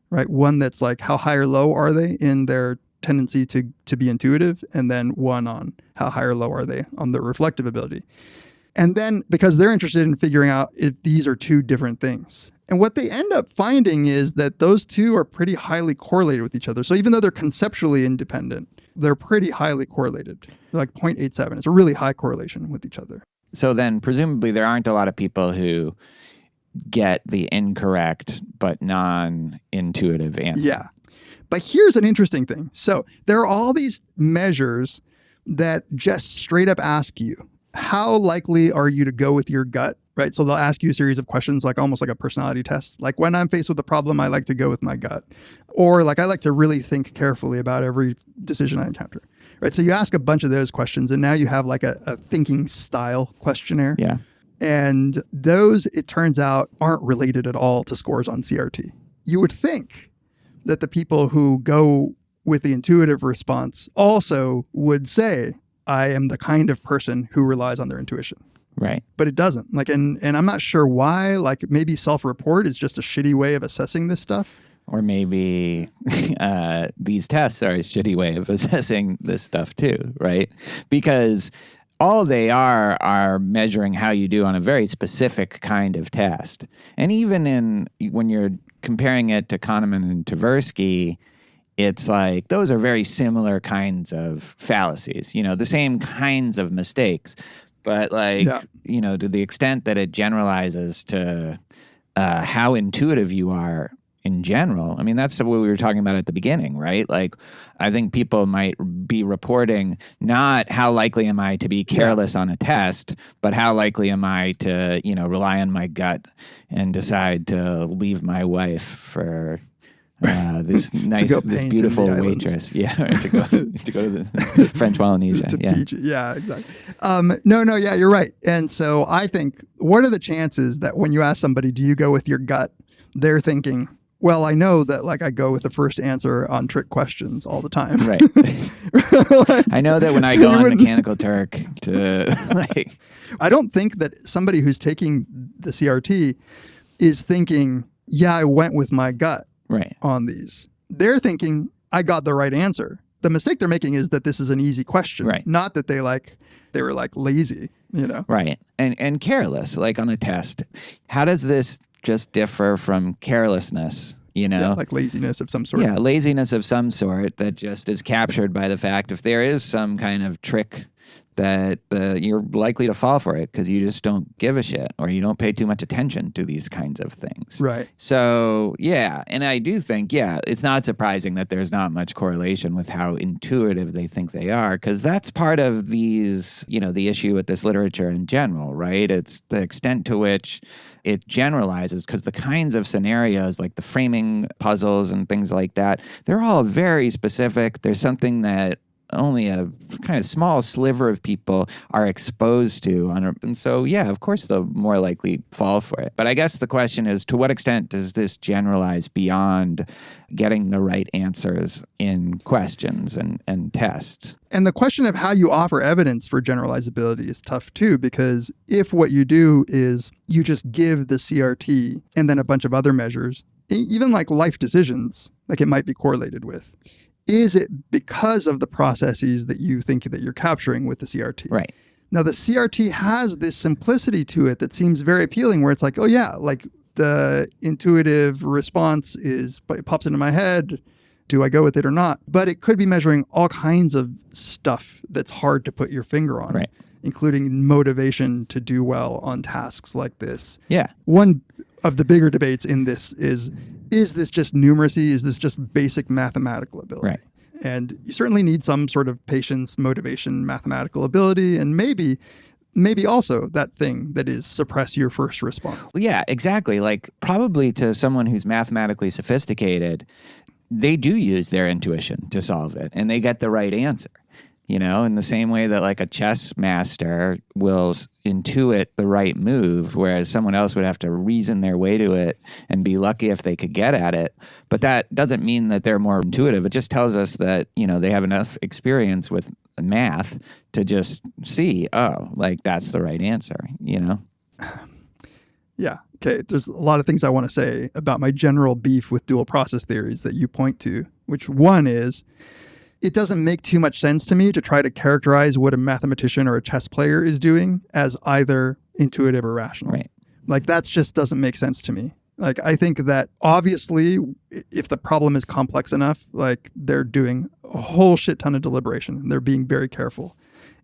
right? One that's like how high or low are they in their tendency to be intuitive, and then one on how high or low are they on the reflective ability. And then because they're interested in figuring out if these are 2 different things. And what they end up finding is that those two are pretty highly correlated with each other. So even though they're conceptually independent, they're pretty highly correlated. They're like 0.87. It's a really high correlation with each other. So then presumably there aren't a lot of people who get the incorrect but non-intuitive answer. Yeah. But here's an interesting thing. So there are all these measures that just straight up ask you, how likely are you to go with your gut? Right. So they'll ask you a series of questions, like almost like a personality test. Like when I'm faced with a problem, I like to go with my gut. Or like I like to really think carefully about every decision I encounter. Right. So you ask a bunch of those questions and now you have like a thinking style questionnaire. Yeah. And those, it turns out, aren't related at all to scores on CRT. You would think that the people who go with the intuitive response also would say, I am the kind of person who relies on their intuition. Right. But it doesn't. Like, and I'm not sure why. Like, maybe self-report is just a shitty way of assessing this stuff. Or maybe these tests are a shitty way of assessing this stuff too, right? Because all they are measuring how you do on a very specific kind of test. And even when you're comparing it to Kahneman and Tversky, it's like those are very similar kinds of fallacies, the same kinds of mistakes. But to the extent that it generalizes to how intuitive you are in general, I mean, that's what we were talking about at the beginning, right? Like, I think people might be reporting not how likely am I to be careless on a test, but how likely am I to, rely on my gut and decide to leave my wife for this nice, this beautiful waitress. Yeah, to go to the French Polynesia. Yeah, exactly. Yeah, you're right. And so I think, what are the chances that when you ask somebody, do you go with your gut, they're thinking, well, I know that like I go with the first answer on trick questions all the time. Right. I know that when I go on Mechanical Turk to I don't think that somebody who's taking the CRT is thinking, yeah, I went with my gut. Right. On these. They're thinking, I got the right answer. The mistake they're making is that this is an easy question. Right. Not that they were lazy, Right. And careless, like on a test. How does this just differ from carelessness? Yeah, like laziness of some sort. Yeah, laziness of some sort that just is captured by the fact if there is some kind of trick that you're likely to fall for it because you just don't give a shit or you don't pay too much attention to these kinds of things. Right. So, yeah, and I do think, it's not surprising that there's not much correlation with how intuitive they think they are because that's part of these, the issue with this literature in general, right? It's the extent to which it generalizes because the kinds of scenarios like the framing puzzles and things like that, they're all very specific. There's something that only a kind of small sliver of people are exposed to. And so, of course, they'll more likely fall for it. But I guess the question is, to what extent does this generalize beyond getting the right answers in questions and tests? And the question of how you offer evidence for generalizability is tough, too, because if what you do is you just give the CRT and then a bunch of other measures, even like life decisions, like it might be correlated with, is it because of the processes that you think that you're capturing with the CRT? Right. Now, the CRT has this simplicity to it that seems very appealing, where it's like, oh, yeah, like the intuitive response it pops into my head. Do I go with it or not? But it could be measuring all kinds of stuff that's hard to put your finger on, right, including motivation to do well on tasks like this. Yeah. One of the bigger debates in this is this just numeracy? Is this just basic mathematical ability? Right. And you certainly need some sort of patience, motivation, mathematical ability, and maybe also that thing that is suppress your first response. Yeah, exactly. Like probably to someone who's mathematically sophisticated, they do use their intuition to solve it and they get the right answer. In the same way that like a chess master will intuit the right move, whereas someone else would have to reason their way to it and be lucky if they could get at it. But that doesn't mean that they're more intuitive. It just tells us that, they have enough experience with math to just see, that's the right answer, Yeah. Okay. There's a lot of things I want to say about my general beef with dual process theories that you point to, which one is, it doesn't make too much sense to me to try to characterize what a mathematician or a chess player is doing as either intuitive or rational. Right. Like that just doesn't make sense to me. Like, I think that obviously, if the problem is complex enough, like they're doing a whole shit ton of deliberation and they're being very careful.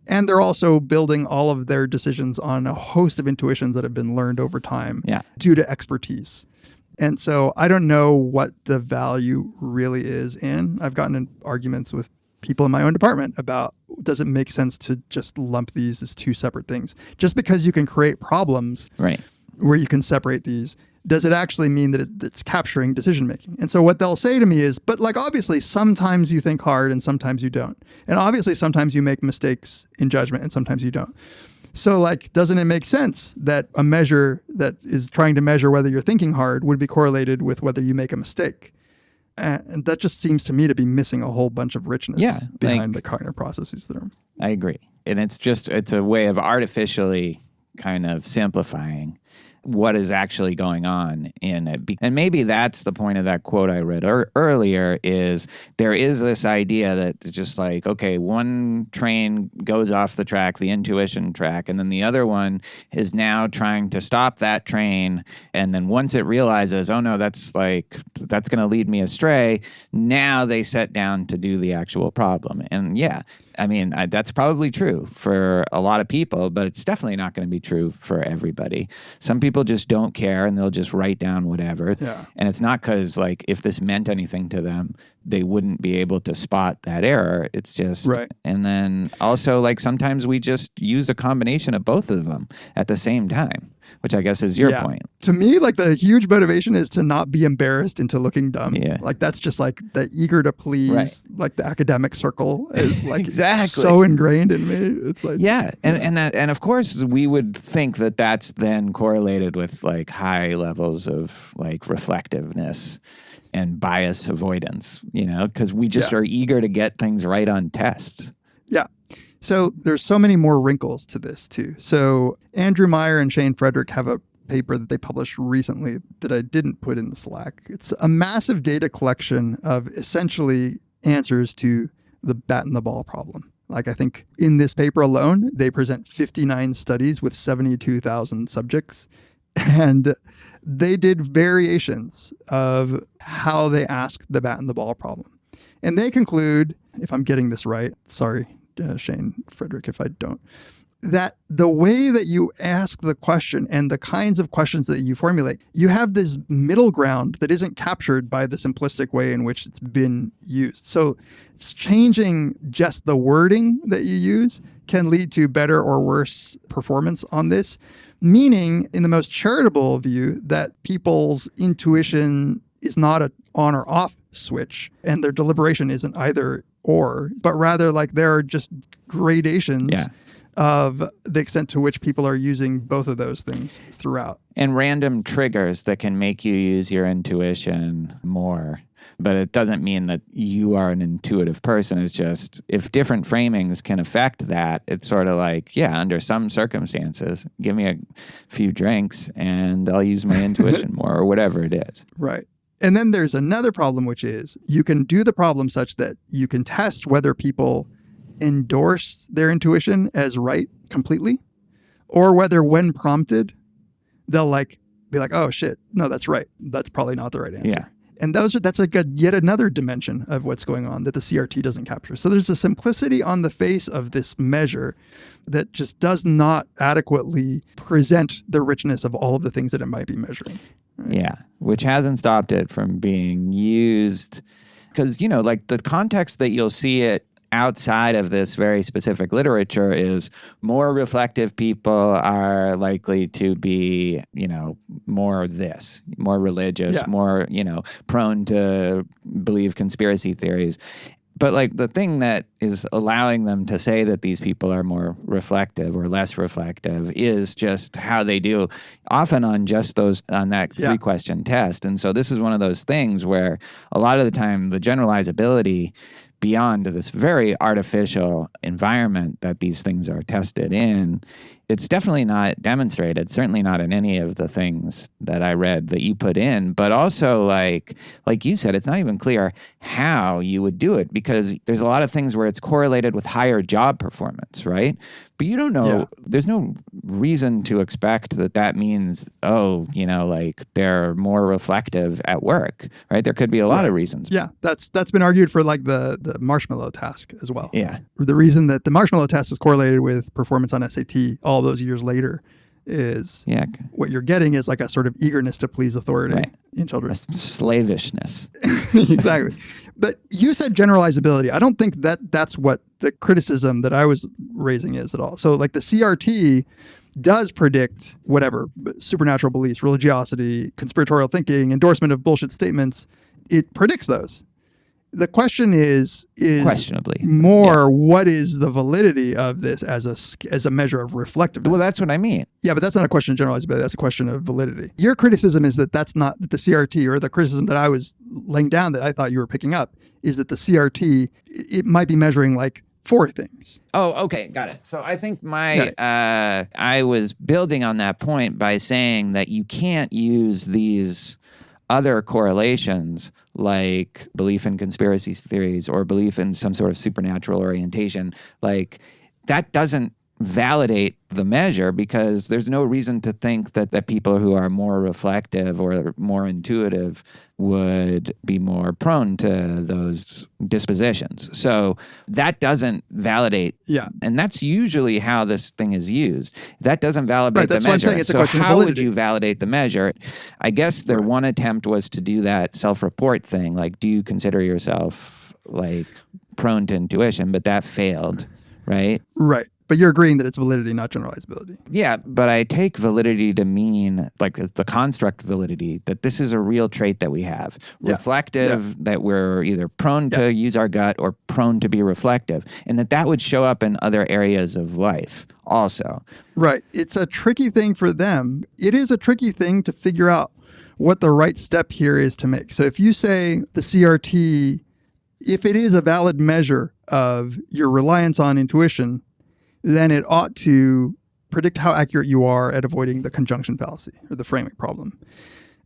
And they're also building all of their decisions on a host of intuitions that have been learned over time due to expertise. And so I don't know what the value really is in. I've gotten in arguments with people in my own department about, does it make sense to just lump these as two separate things? Just because you can create problems where you can separate these, does it actually mean that it's capturing decision making? And so what they'll say to me is, but like, obviously sometimes you think hard and sometimes you don't. And obviously sometimes you make mistakes in judgment and sometimes you don't. So like, doesn't it make sense that a measure that is trying to measure whether you're thinking hard would be correlated with whether you make a mistake? And that just seems to me to be missing a whole bunch of richness behind the cognitive processes that are. I agree. And it's a way of artificially kind of simplifying what is actually going on in it. And maybe that's the point of that quote I read earlier, is there is this idea that it's just like, okay, one train goes off the track, the intuition track, and then the other one is now trying to stop that train. And then once it realizes, oh no, that's going to lead me astray, now they set down to do the actual problem. And yeah, I mean, that's probably true for a lot of people, but it's definitely not going to be true for everybody. Some people just don't care and they'll just write down whatever. Yeah. And it's not because, like, if this meant anything to them, they wouldn't be able to spot that error. It's just, and then also, like, sometimes we just use a combination of both of them at the same time, which I guess is your point. To me, like, the huge motivation is to not be embarrassed into looking dumb. Yeah. Like, that's just like the eager to please, like the academic circle is like exactly so ingrained in me. It's like, and of course we would think that that's then correlated with like high levels of like reflectiveness and bias avoidance, you know, because we just are eager to get things right on tests. Yeah. So there's so many more wrinkles to this too. So Andrew Meyer and Shane Frederick have a paper that they published recently that I didn't put in the Slack. It's a massive data collection of essentially answers to the bat and the ball problem. Like, I think in this paper alone, they present 59 studies with 72,000 subjects. And they did variations of how they asked the bat and the ball problem. And they conclude, if I'm getting this right, sorry, Shane Frederick, if I don't, that the way that you ask the question and the kinds of questions that you formulate, you have this middle ground that isn't captured by the simplistic way in which it's been used. So it's changing just the wording that you use can lead to better or worse performance on this, meaning in the most charitable view that people's intuition is not an on or off switch and their deliberation isn't either or, but rather like there are just gradations of the extent to which people are using both of those things throughout. And random triggers that can make you use your intuition more. But it doesn't mean that you are an intuitive person. It's just, if different framings can affect that, it's sort of like, yeah, under some circumstances, give me a few drinks and I'll use my intuition more, or whatever it is. Right. And then there's another problem, which is you can do the problem such that you can test whether people endorse their intuition as right completely, or whether when prompted, they'll like be like, oh shit, no, that's right. That's probably not the right answer. Yeah. And that's yet another dimension of what's going on that the CRT doesn't capture. So there's a simplicity on the face of this measure that just does not adequately present the richness of all of the things that it might be measuring. Right? Yeah, which hasn't stopped it from being used. Because, you know, like the context that you'll see it outside of this very specific literature is more reflective people are likely to be, you know, more religious, more, you know, prone to believe conspiracy theories. But like the thing that is allowing them to say that these people are more reflective or less reflective is just how they do often on just those, on that 3-question test. And so this is one of those things where a lot of the time the generalizability beyond this very artificial environment that these things are tested in, it's definitely not demonstrated, certainly not in any of the things that I read that you put in, but also like you said, it's not even clear how you would do it, because there's a lot of things where it's correlated with higher job performance, right? But you don't know, there's no reason to expect that means, like they're more reflective at work, right? There could be a lot of reasons. Yeah, that's been argued for like the marshmallow task as well. Yeah. The reason that the marshmallow test is correlated with performance on SAT all those years later is what you're getting is like a sort of eagerness to please authority in children. Slavishness. Exactly. But you said generalizability. I don't think that's what the criticism that I was raising is at all. So like the CRT does predict whatever, supernatural beliefs, religiosity, conspiratorial thinking, endorsement of bullshit statements. It predicts those. The question is questionably more what is the validity of this as a measure of reflectiveness? Well, that's what I mean. Yeah, but that's not a question of generalizability. That's a question of validity. Your criticism is that's not the CRT, or the criticism that I was laying down that I thought you were picking up is that the CRT, it might be measuring like 4 things. Oh, okay. Got it. So I think I was building on that point by saying that you can't use these other correlations like belief in conspiracy theories or belief in some sort of supernatural orientation, like that doesn't validate the measure, because there's no reason to think that people who are more reflective or more intuitive would be more prone to those dispositions. So that doesn't validate. Yeah. And that's usually how this thing is used. That doesn't validate the measure. It's a so question of how would validity. you validate the measure? I guess their one attempt was to do that self-report thing. Like, do you consider yourself like prone to intuition? But that failed, right? Right. But you're agreeing that it's validity, not generalizability. Yeah, but I take validity to mean like the construct validity, that this is a real trait that we have. Reflective, that we're either prone to use our gut or prone to be reflective, and that would show up in other areas of life also. Right. It's a tricky thing for them. It is a tricky thing to figure out what the right step here is to make. So if you say the CRT, if it is a valid measure of your reliance on intuition, then it ought to predict how accurate you are at avoiding the conjunction fallacy or the framing problem.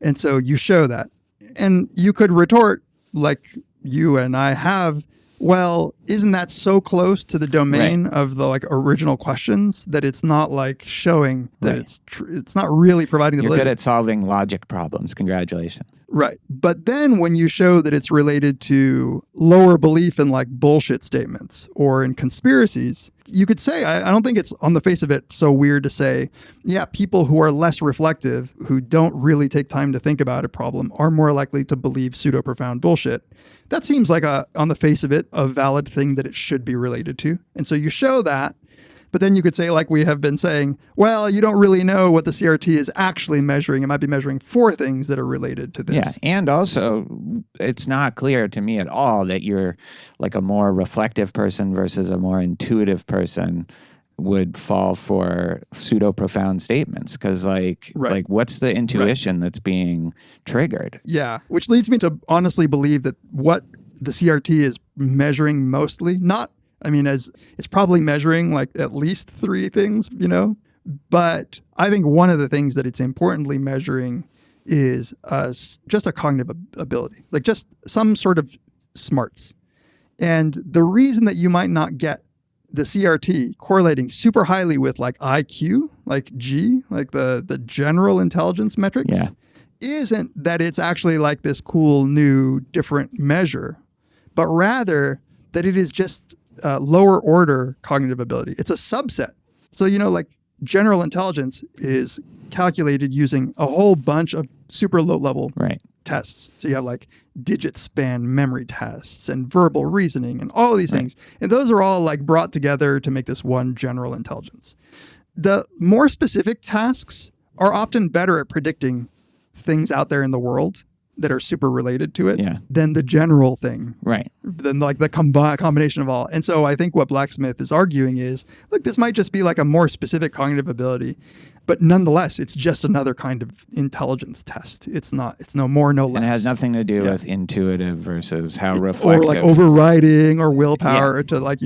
And so you show that. And you could retort, like you and I have, well, isn't that so close to the domain of the like original questions that it's not like showing that it's not really providing the You're validity. good at solving logic problems. Congratulations. Right. But then when you show that it's related to lower belief in like bullshit statements or in conspiracies, you could say, I don't think it's on the face of it so weird to say, yeah, people who are less reflective, who don't really take time to think about a problem, are more likely to believe pseudo-profound bullshit. That seems like on the face of it, a valid thing that it should be related to. And so you show that. But then you could say, like we have been saying, well, you don't really know what the CRT is actually measuring. It might be measuring 4 things that are related to this. Yeah, and also, it's not clear to me at all that you're like a more reflective person versus a more intuitive person would fall for pseudo-profound statements, because like what's the intuition that's being triggered? Yeah, which leads me to honestly believe that what the CRT is measuring mostly, as it's probably measuring like at least 3 things, but I think one of the things that it's importantly measuring is just a cognitive ability, like just some sort of smarts. And the reason that you might not get the CRT correlating super highly with like IQ, like G, like the general intelligence metrics, isn't that it's actually like this cool new different measure, but rather that it is just lower order cognitive ability. It's a subset. So, like general intelligence is calculated using a whole bunch of super low level tests. So you have like digit span memory tests and verbal reasoning and all of these things. And those are all like brought together to make this one general intelligence. The more specific tasks are often better at predicting things out there in the world that are super related to it than the general thing. Right. Than like the combination of all. And so I think what Blacksmith is arguing is, look, this might just be like a more specific cognitive ability, but nonetheless, it's just another kind of intelligence test. It's no more, no less. And it has nothing to do with intuitive versus how reflective. Or like overriding or willpower to like,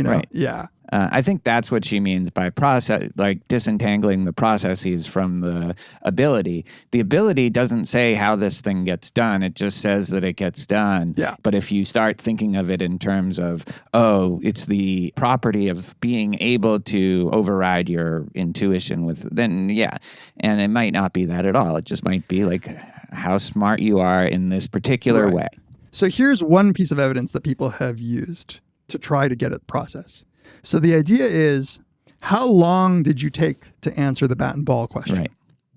I think that's what she means by process, like disentangling the processes from the ability. The ability doesn't say how this thing gets done. It just says that it gets done. Yeah. But if you start thinking of it in terms of, oh, it's the property of being able to override your intuition then yeah. And it might not be that at all. It just might be like how smart you are in this particular way. So here's one piece of evidence that people have used to try to get at process. So the idea is, how long did you take to answer the bat and ball question? Right.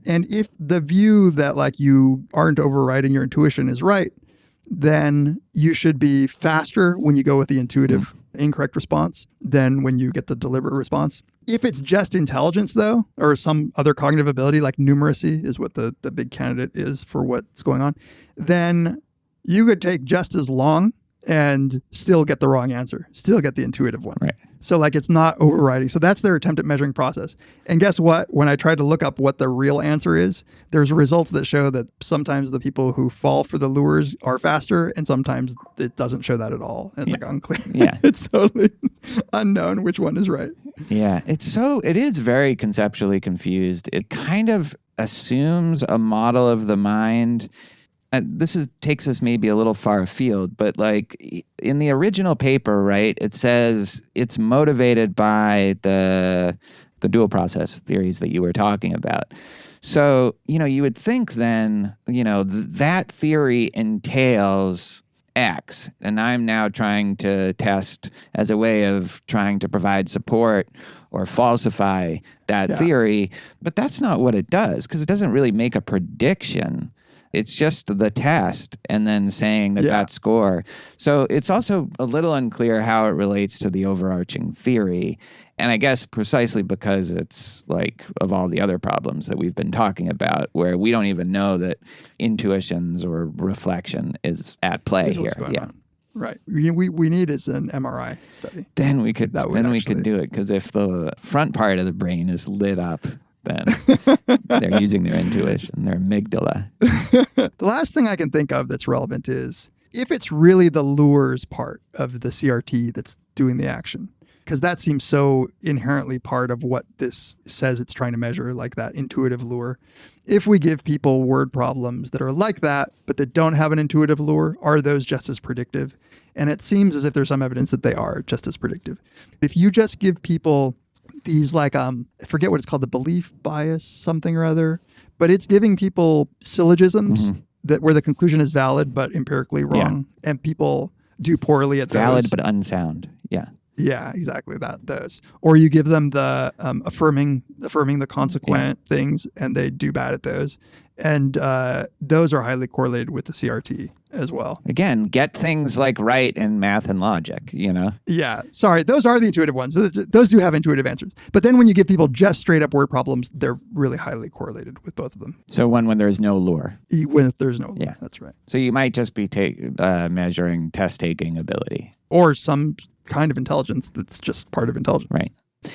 And if the view that like you aren't overriding your intuition is right, then you should be faster when you go with the intuitive incorrect response than when you get the deliberate response. If it's just intelligence, though, or some other cognitive ability, like numeracy is what the big candidate is for what's going on, then you could take just as long and still get the wrong answer, still get the intuitive one. Right. So like it's not overriding. So that's their attempt at measuring process. And guess what? When I tried to look up what the real answer is, there's results that show that sometimes the people who fall for the lures are faster and sometimes it doesn't show that at all. It's like unclear. Yeah. It's totally unknown which one is right. Yeah. It is very conceptually confused. It kind of assumes a model of the mind. Takes us maybe a little far afield, but like in the original paper, right, it says it's motivated by the dual process theories that you were talking about. So, you would think then, that theory entails X, and I'm now trying to test as a way of trying to provide support or falsify that theory, but that's not what it does, because it doesn't really make a prediction. It's just the test and then saying that score. So it's also a little unclear how it relates to the overarching theory. And I guess precisely because it's like of all the other problems that we've been talking about, where we don't even know that intuitions or reflection is at play here. On. Right. We need is an MRI study. Then we could do it, because if the front part of the brain is lit up, then they're using their intuition, their amygdala. The last thing I can think of that's relevant is if it's really the lures part of the CRT that's doing the action, because that seems so inherently part of what this says it's trying to measure, like that intuitive lure. If we give people word problems that are like that, but that don't have an intuitive lure, are those just as predictive? And it seems as if there's some evidence that they are just as predictive. If you just give people these I forget what it's called, the belief bias, something or other, but it's giving people syllogisms that where the conclusion is valid but empirically wrong, and people do poorly at valid those. But unsound. Yeah, exactly those. Or you give them the affirming the consequent things, and they do bad at those. And those are highly correlated with the CRT as well. Again, get things like right in math and logic, Yeah, sorry, those are the intuitive ones. Those do have intuitive answers. But then when you give people just straight up word problems, they're really highly correlated with both of them. So when there's no lure. When there's no lure, that's right. So you might just be measuring test-taking ability. Or some kind of intelligence that's just part of intelligence. Right.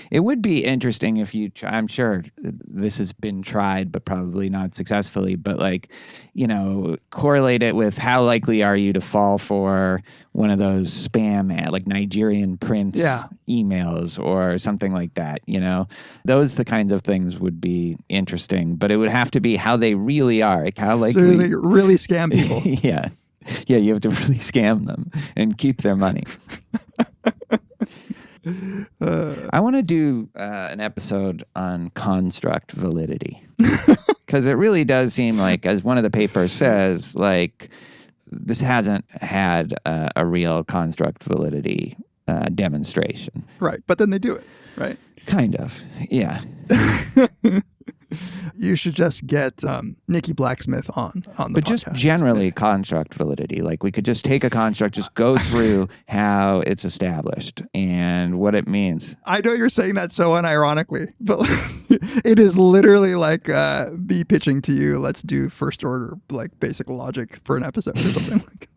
It would be interesting if I'm sure this has been tried, but probably not successfully, but correlate it with how likely are you to fall for one of those spam, like Nigerian prince emails or something like that, Those the kinds of things would be interesting, but it would have to be how they really are, like how likely. So they really scam people. Yeah, you have to really scam them and keep their money. I want to do an episode on construct validity, because it really does seem like, as one of the papers says, like this hasn't had a real construct validity demonstration. Right, but then they do it, right? Kind of, yeah. You should just get Nikki Blacksmith on the But podcast. just generally construct validity. Like we could just take a construct, just go through how it's established and what it means. I know you're saying that so unironically, but it is literally like me pitching to you, let's do first order, like basic logic for an episode or something like that.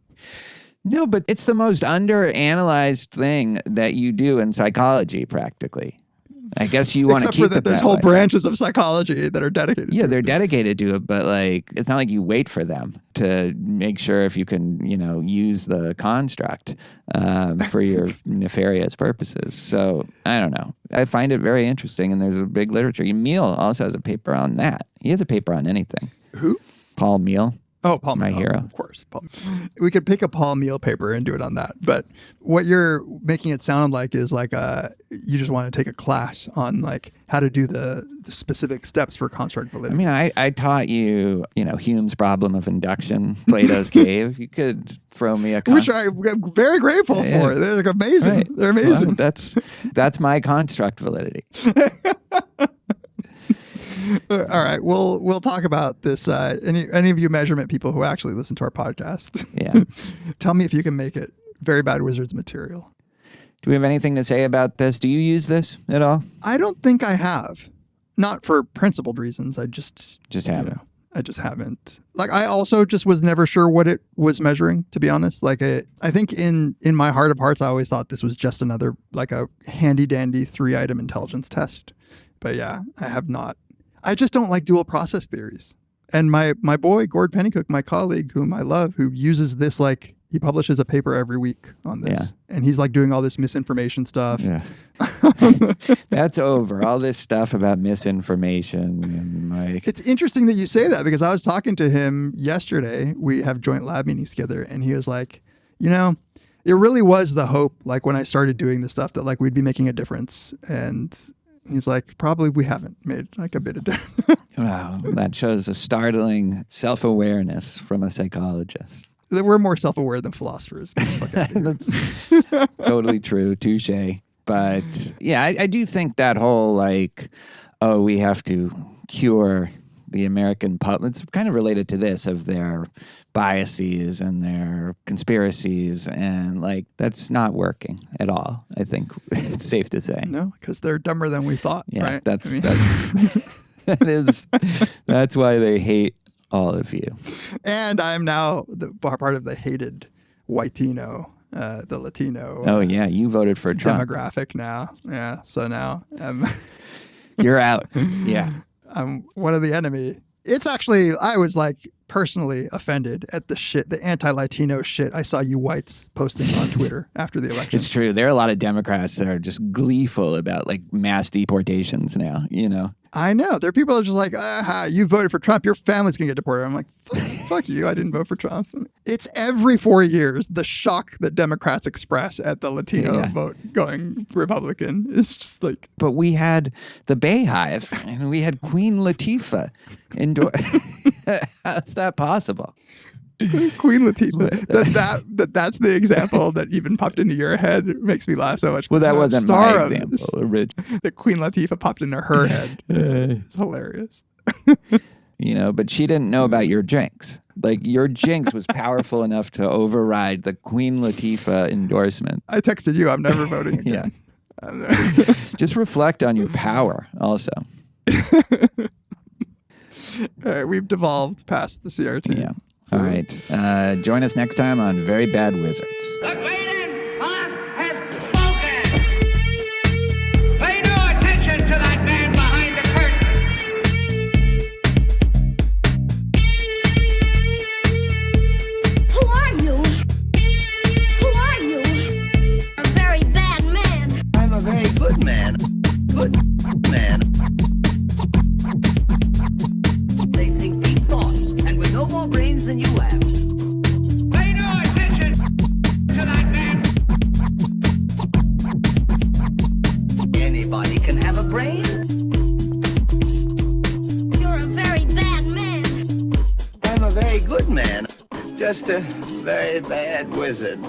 No, but it's the most underanalyzed thing that you do in psychology, practically. I guess you want to Except keep for that it there's that whole way. branches of psychology that are dedicated Yeah, to they're it. dedicated to it, but like it's not like you wait for them to make sure if you can, use the construct for your nefarious purposes. So I don't know. I find it very interesting, and there's a big literature. Emil also has a paper on that. He has a paper on anything. Who? Paul Meal. Oh, Paul My Meal. hero. Of course. Paul. We could pick a Paul Meal paper and do it on that. But what you're making it sound like is like you just want to take a class on like how to do the specific steps for construct validity. I mean, I taught you, Hume's problem of induction, Plato's cave. You could throw me a Which I'm very grateful for. They're like amazing. Right. They're amazing. Well, that's my construct validity. All right, we'll talk about this. Any of you measurement people who actually listen to our podcast, Yeah. tell me if you can make it Very Bad Wizards material. Do we have anything to say about this? Do you use this at all? I don't think I have, not for principled reasons. I just haven't. I just haven't. Like I also just was never sure what it was measuring. To be honest, like I think in my heart of hearts, I always thought this was just another like a handy dandy 3-item intelligence test. But yeah, I have not. I just don't like dual process theories. And my boy, Gord Pennycook, my colleague, whom I love, who uses this, like, he publishes a paper every week on this. Yeah. And he's like doing all this misinformation stuff. Yeah. That's over. All this stuff about misinformation and like. It's interesting that you say that because I was talking to him yesterday. We have joint lab meetings together. And he was like, it really was the hope, like when I started doing this stuff, that like we'd be making a difference. And he's like, probably we haven't made like a bit of difference. Wow, that shows a startling self-awareness from a psychologist. We're more self-aware than philosophers. That's totally true. Touche. But yeah, I do think that whole like, we have to cure the American public. It's kind of related to this of their biases and their conspiracies, and like that's not working at all. I think it's safe to say. No, because they're dumber than we thought. Yeah, right? that's that's why they hate all of you. And I'm now part of the hated whitino, the Latino. Oh yeah, you voted for Trump. Demographic now. Yeah, so now You're out. Yeah. I'm one of the enemy. It's actually, I was like personally offended at the anti-Latino shit I saw you whites posting on Twitter after the election. It's true. There are a lot of Democrats that are just gleeful about like mass deportations now, I know. There are people that are just like, you voted for Trump. Your family's going to get deported. I'm like, fuck you. I didn't vote for Trump. It's every 4 years, the shock that Democrats express at the Latino vote going Republican is just like. But we had the Bayhive and we had Queen Latifah How's that possible? Queen Latifah. That's the example that even popped into your head. It makes me laugh so much. Well, that wasn't my example. That Queen Latifah popped into her head. It's hilarious. But she didn't know about your jinx. Like your jinx was powerful enough to override the Queen Latifah endorsement. I texted you, I'm never voting again. Yeah. Just reflect on your power also. All right, we've devolved past the CRT. Yeah. All right. Join us next time on Very Bad Wizards. The Cleveland boss has spoken. Pay no attention to that man behind the curtain. Who are you? Who are you? A very bad man. I'm a very good man. Good man. They think deep thoughts, and with no more brains than you have. Pay no attention to that man. Anybody can have a brain. You're a very bad man. I'm a very good man. Just a very bad wizard.